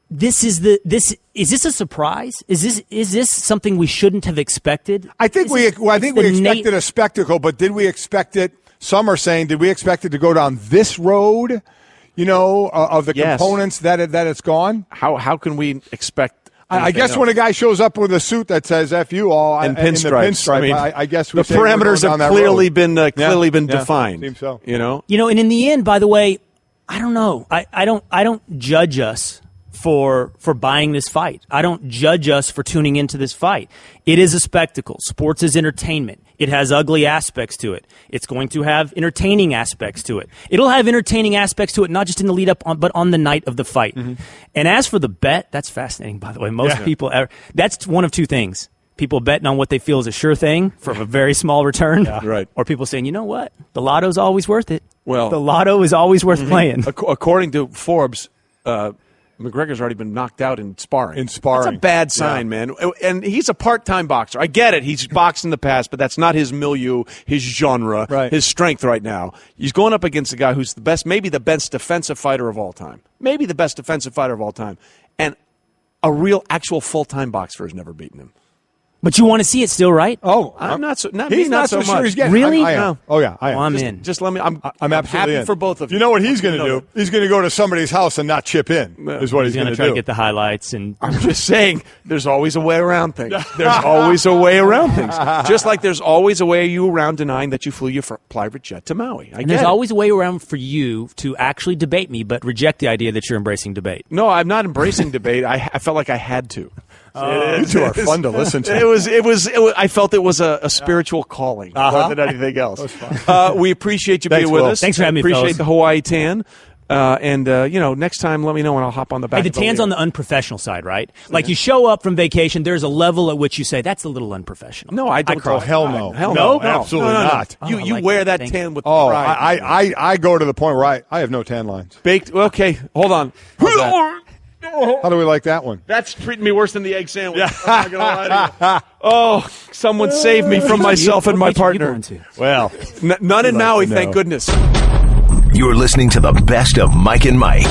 Is this a surprise? Is this something we shouldn't have expected? I think we expected a spectacle, but did we expect it? Some are saying, did we expect it to go down this road? Of the components that it's gone. How can we expect? I guess else? When a guy shows up with a suit that says "F you all" and pinstripes, I guess the parameters have clearly been defined. Seems so. And in the end, by the way, I don't know. I don't judge us for buying this fight. I don't judge us for tuning into this fight. It is a spectacle. Sports is entertainment. It has ugly aspects to it. It's going to have entertaining aspects to it. It'll have entertaining aspects to it, not just in the lead up, but on the night of the fight. Mm-hmm. And as for the bet, that's fascinating, by the way. Most people, that's one of two things. People betting on what they feel is a sure thing from a very small return. Right. Or people saying, you know what? The lotto's always worth it. Well, the lotto is always worth playing. According to Forbes, McGregor's already been knocked out in sparring. In sparring. That's a bad sign, man. And he's a part-time boxer. I get it. He's boxed in the past, but that's not his milieu, his genre, his strength right now. He's going up against a guy who's the best, maybe the best defensive fighter of all time. Maybe the best defensive fighter of all time. And a real, actual full-time boxer has never beaten him. But you want to see it still, right? Oh, I'm not so. He's not so much. sure he's getting. Really? I am. No. Oh yeah, I am. Well, I'm in. Just let me. I'm absolutely happy in. for both of you. You know what he's going to do? He's going to go to somebody's house and not chip in. Is what he's going to try do. to get the highlights. And I'm just saying, there's always a way around things. There's always a way around things. Just like there's always a way you around denying that you flew your private jet to Maui. And there's always a way around for you to actually debate me, but reject the idea that you're embracing debate. No, I'm not embracing debate. I felt like I had to. You two are fun to listen to. I felt it was a spiritual calling more than anything else. We appreciate you being with us. Thanks for having me, Appreciate fellas. the Hawaii tan. Next time, let me know and I'll hop on the back. Hey, the tan's on the unprofessional side, right? Like you show up from vacation, there's a level at which you say, that's a little unprofessional. No, I don't. Oh, hell no. Hell no. Absolutely not. You wear that tan with pride. I go to the point where I have no tan lines. Baked. Okay, hold on. How do we like that one? That's treating me worse than the egg sandwich. I'm not gonna lie to you. Oh, someone save me from myself and my partner. Well, none in Maui, thank goodness. You're listening to the best of Mike and Mike.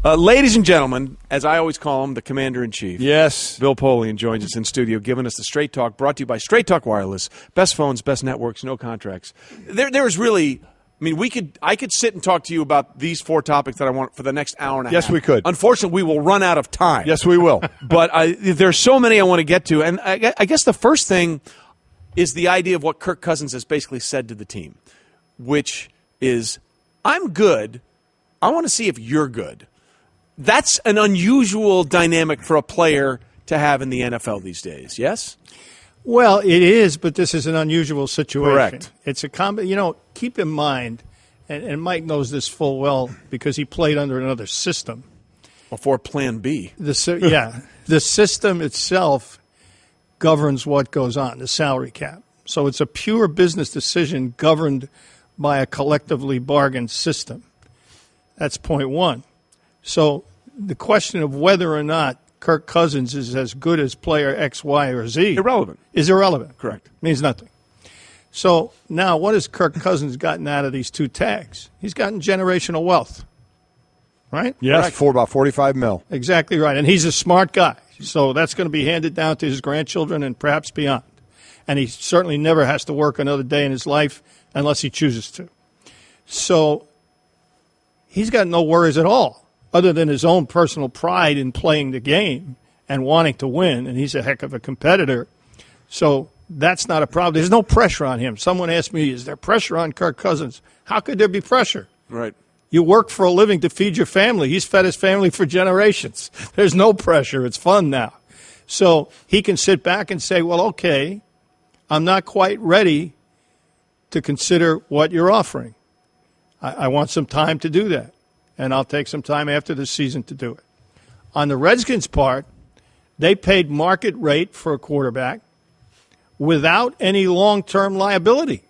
Ladies and gentlemen, as I always call him, the Commander-in-Chief. Yes. Bill Polian joins us in studio, giving us the Straight Talk, brought to you by Straight Talk Wireless. Best phones, best networks, no contracts. There is really... I mean, I could sit and talk to you about these four topics that I want for the next hour and a half. Yes, we could. Unfortunately, we will run out of time. Yes, we will. But there's so many I want to get to. And I guess the first thing is the idea of what Kirk Cousins has basically said to the team, which is, I'm good. I want to see if you're good. That's an unusual dynamic for a player to have in the NFL these days, yes? Well, it is, but this is an unusual situation. Correct. It's a keep in mind, and Mike knows this full well because he played under another system. Before Plan B. The system itself governs what goes on, the salary cap. So it's a pure business decision governed by a collectively bargained system. That's point one. So the question of whether or not Kirk Cousins is as good as player X, Y, or Z is irrelevant. Correct. Means nothing. So now what has Kirk Cousins gotten out of these two tags? He's gotten generational wealth. Right? Yes, Correct. for about $45 million. Exactly right. And he's a smart guy. So that's going to be handed down to his grandchildren and perhaps beyond. And he certainly never has to work another day in his life unless he chooses to. So he's got no worries at all, other than his own personal pride in playing the game and wanting to win, and he's a heck of a competitor. So that's not a problem. There's no pressure on him. Someone asked me, is there pressure on Kirk Cousins? How could there be pressure? Right. You work for a living to feed your family. He's fed his family for generations. There's no pressure. It's fun now. So he can sit back and say, well, okay, I'm not quite ready to consider what you're offering. I want some time to do that. And I'll take some time after the season to do it. On the Redskins' part, they paid market rate for a quarterback without any long-term liability.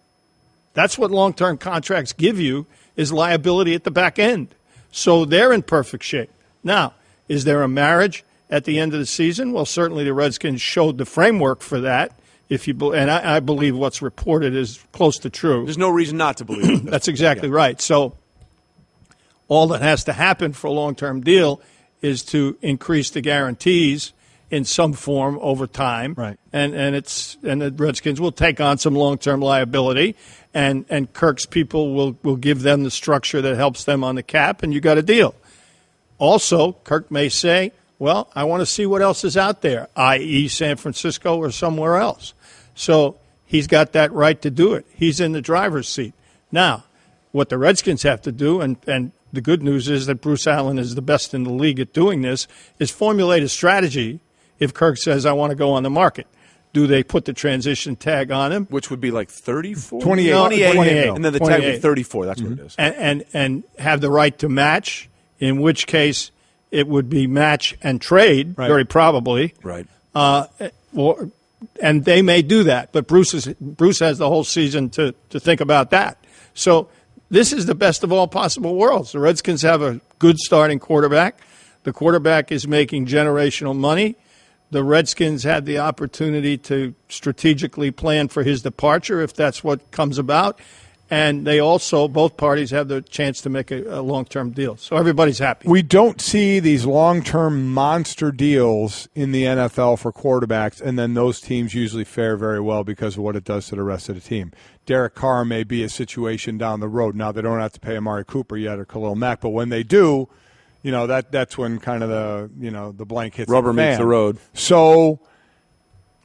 That's what long-term contracts give you, is liability at the back end. So they're in perfect shape. Now, is there a marriage at the end of the season? Well, certainly the Redskins showed the framework for that. And I believe what's reported is close to true. There's no reason not to believe it. That's exactly right. So all that has to happen for a long-term deal is to increase the guarantees in some form over time. Right. And the Redskins will take on some long-term liability, and Kirk's people will give them the structure that helps them on the cap, and you got a deal. Also, Kirk may say, well, I want to see what else is out there, i.e. San Francisco or somewhere else. So he's got that right to do it. He's in the driver's seat. Now, what the Redskins have to do, and the good news is that Bruce Allen is the best in the league at doing this, is formulate a strategy if Kirk says, I want to go on the market. Do they put the transition tag on him? Which would be like 34? 28. And then the tag would be 34. That's what it is. And have the right to match, in which case it would be match and trade, very probably. Right. And they may do that, but Bruce has the whole season to think about that. So this is the best of all possible worlds. The Redskins have a good starting quarterback. The quarterback is making generational money. The Redskins had the opportunity to strategically plan for his departure if that's what comes about. And they also, both parties, have the chance to make a long-term deal. So everybody's happy. We don't see these long-term monster deals in the NFL for quarterbacks, and then those teams usually fare very well because of what it does to the rest of the team. Derek Carr may be a situation down the road. Now, they don't have to pay Amari Cooper yet or Khalil Mack, but when they do, that's when kind of the blank hits rubber the fan. meets the road. So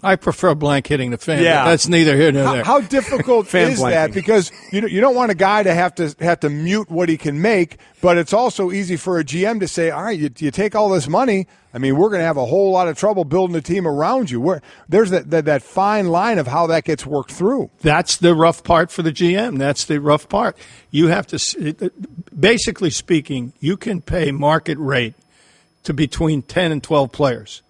I prefer blank hitting the fan. Yeah, but that's neither here nor there. How difficult is that? Because you don't want a guy to have to mute what he can make, but it's also easy for a GM to say, all right, you take all this money. I mean, we're going to have a whole lot of trouble building a team around you. There's that fine line of how that gets worked through. That's the rough part for the GM. That's the rough part. You have to, basically speaking, you can pay market rate to between 10 and 12 players.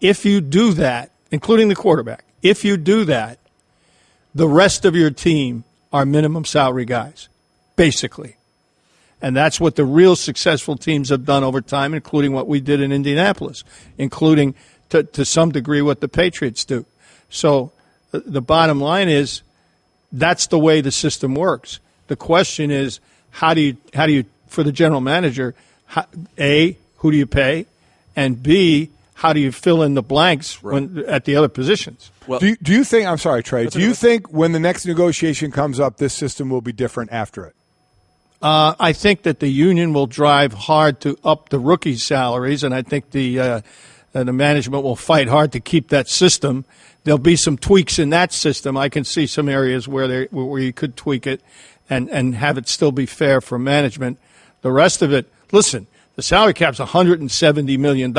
If you do that, including the quarterback, if you do that, the rest of your team are minimum salary guys, basically. And that's what the real successful teams have done over time, including what we did in Indianapolis, including to some degree what the Patriots do. So the bottom line is that's the way the system works. The question is, how do you for the general manager, A, who do you pay, and B, how do you fill in the blanks at the other positions? Well, do you think, I'm sorry, Trey, do you think when the next negotiation comes up, this system will be different after it? I think that the union will drive hard to up the rookie salaries, and I think the management will fight hard to keep that system. There'll be some tweaks in that system. I can see some areas where you could tweak it and have it still be fair for management. The rest of it, listen, the salary cap's $170 million.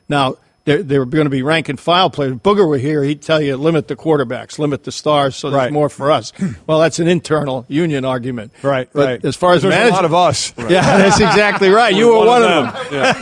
Now, they're going to be rank and file players. If Booger were here, he'd tell you limit the quarterbacks, limit the stars, so there's more for us. Well, that's an internal union argument. Right. As far as there's management, a lot of us. Yeah, that's exactly right. You were one of them. Yeah.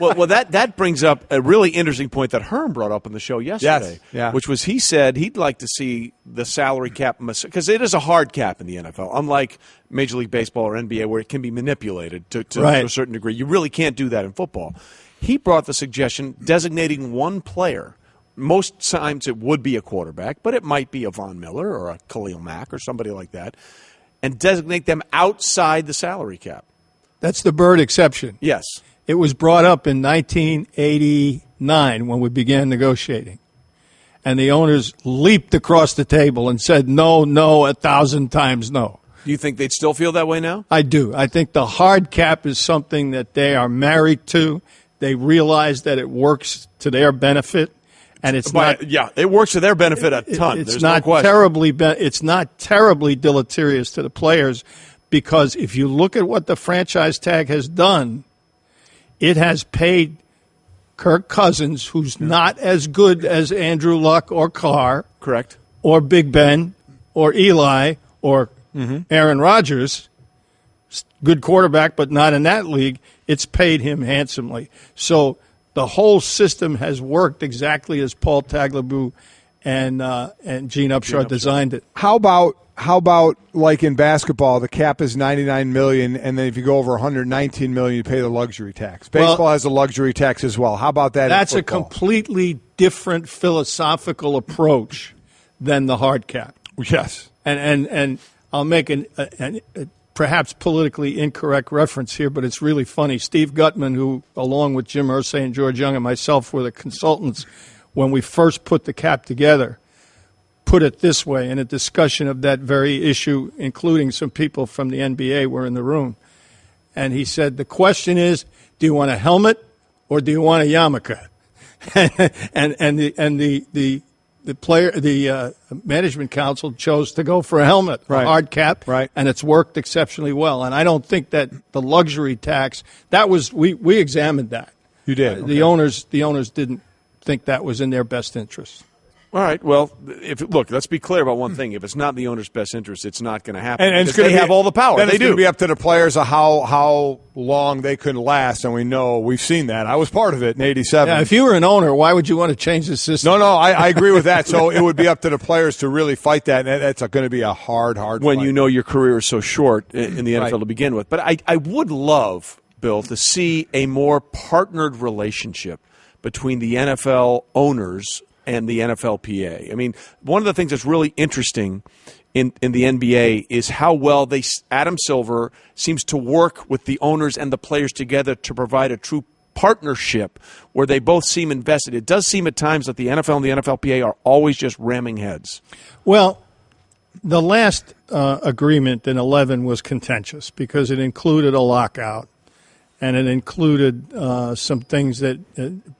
well, that brings up a really interesting point that Herm brought up on the show yesterday, which was he said he'd like to see the salary cap, because it is a hard cap in the NFL, unlike Major League Baseball or NBA where it can be manipulated to a certain degree. You really can't do that in football. He brought the suggestion designating one player. Most times it would be a quarterback, but it might be a Von Miller or a Khalil Mack or somebody like that, and designate them outside the salary cap. That's the Bird exception. Yes. It was brought up in 1989 when we began negotiating. And the owners leaped across the table and said, no, 1,000 times no. Do you think they'd still feel that way now? I do. I think the hard cap is something that they are married to. They realize that it works to their benefit, and it's not. Yeah, it works to their benefit a ton. It's not terribly. It's not terribly deleterious to the players, because if you look at what the franchise tag has done, it has paid Kirk Cousins, who's not as good as Andrew Luck or Carr, correct, or Big Ben, or Eli, or Aaron Rodgers. Good quarterback, but not in that league. It's paid him handsomely. So the whole system has worked exactly as Paul Tagliabue and Gene Upshaw designed it. How about like in basketball, the cap is $99 million, and then if you go over $119 million, you pay the luxury tax. Baseball has a luxury tax as well. How about that? That's a completely different philosophical approach than the hard cap. Yes, and I'll make a perhaps politically incorrect reference here, but it's really funny. Steve Gutman, who, along with Jim Irsay and George Young and myself, were the consultants when we first put the cap together, put it this way in a discussion of that very issue, including some people from the NBA were in the room. And he said, the question is, do you want a helmet or do you want a yarmulke? The management council chose to go for a helmet, a hard cap, and it's worked exceptionally well. And I don't think that the luxury tax, that was we examined that. You did. The owners didn't think that was in their best interest. All right. Well, look, let's be clear about one thing. If it's not in the owner's best interest, it's not going to happen. And it's going to have all the power. Then They it's going do. to be up to the players of how long they can last, and we've seen that. I was part of it in '87. Yeah, if you were an owner, why would you want to change the system? No, I agree with that. So it would be up to the players to really fight that, and that's going to be a hard when fight. you know your career is so short in the NFL Right. to begin with. But I would love, Bill, to see a more partnered relationship between the NFL owners and the NFLPA. I mean, one of the things that's really interesting in the NBA is how well Adam Silver seems to work with the owners and the players together to provide a true partnership where they both seem invested. It does seem at times that the NFL and the NFLPA are always just ramming heads. Well, the last agreement in 11 was contentious because it included a lockout, and it included some things that,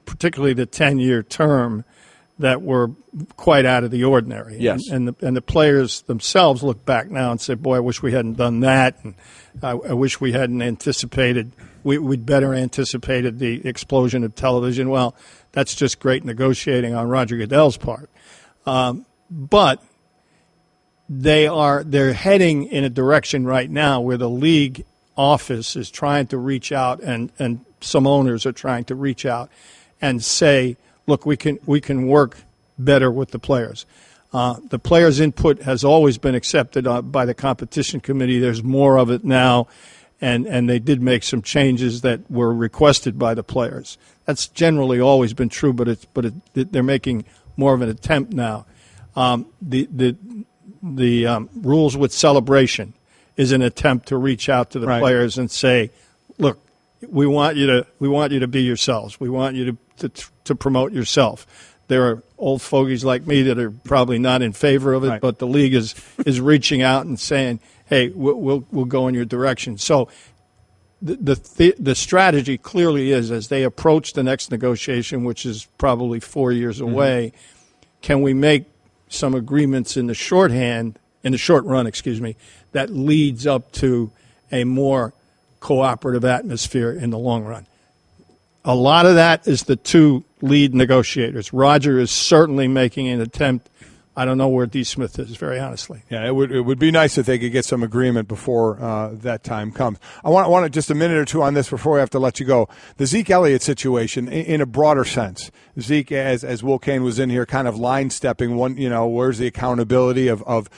particularly the 10-year term, that were quite out of the ordinary. Yes. And the players themselves look back now and say, boy, I wish we hadn't done that, and I wish we hadn't anticipated, we'd better anticipated the explosion of television. Well, that's just great negotiating on Roger Goodell's part. But they're heading in a direction right now where the league office is trying to reach out, and some owners are trying to reach out and say, look, we can work better with the players. The players' input has always been accepted by the competition committee. There's more of it now, and they did make some changes that were requested by the players. That's generally always been true, but they're making more of an attempt now. The rules with celebration is an attempt to reach out to the players and say, look, we want you to be yourselves. We want you to promote yourself. There are old fogies like me that are probably not in favor of it, but the league is reaching out and saying, hey, we'll go in your direction. So the strategy clearly is, as they approach the next negotiation, which is probably 4 years away, can we make some agreements in the short run, that leads up to a more cooperative atmosphere in the long run. A lot of that is the two lead negotiators. Roger is certainly making an attempt. I don't know where D. Smith is, very honestly. Yeah, it would be nice if they could get some agreement before that time comes. I want just a minute or two on this before we have to let you go. The Zeke Elliott situation, in a broader sense. Zeke, as Will Kane was in here, kind of line stepping. Where's the accountability of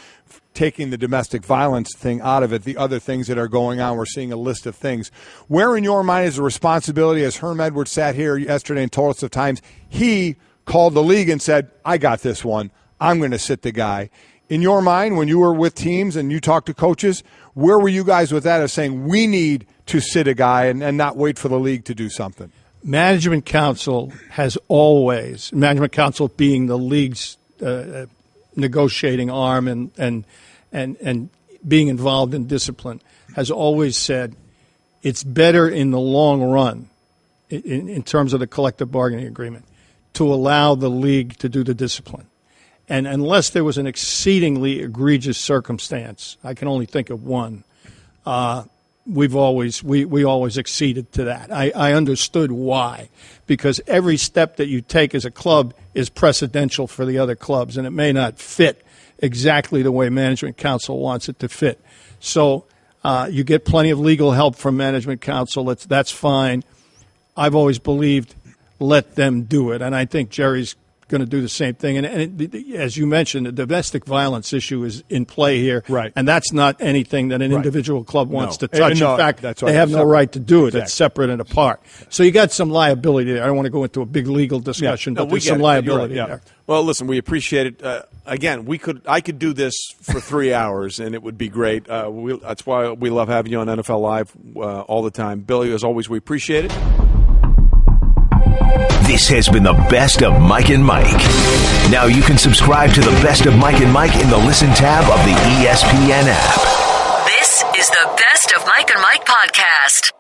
taking the domestic violence thing out of it, the other things that are going on? We're seeing a list of things. Where in your mind is the responsibility, as Herm Edwards sat here yesterday and told us of times, he called the league and said, I got this one. I'm going to sit the guy. In your mind, when you were with teams and you talked to coaches, where were you guys with that of saying we need to sit a guy and not wait for the league to do something? Management Council has always, Management Council being the league's negotiating arm and being involved in discipline, has always said it's better in the long run, in terms of the collective bargaining agreement, to allow the league to do the discipline. And unless there was an exceedingly egregious circumstance, I can only think of one, we always acceded to that. I understood why, because every step that you take as a club is precedential for the other clubs, and it may not fit exactly the way Management Council wants it to fit. So you get plenty of legal help from Management Council. That's fine. I've always believed let them do it, and I think Jerry's going to do the same thing. And as you mentioned, the domestic violence issue is in play here. Right. And that's not anything that an individual club wants to No. touch. No, in fact, that's right. they have no right to do it. Exactly. It's separate and apart. So you got some liability there. I don't want to go into a big legal discussion, but there's some liability there. Well, listen, we appreciate it. Again, I could do this for 3 hours, and it would be great. That's why we love having you on NFL Live all the time. Billy, as always, we appreciate it. This has been the Best of Mike and Mike. Now you can subscribe to the Best of Mike and Mike in the Listen tab of the ESPN app. This is the Best of Mike and Mike podcast.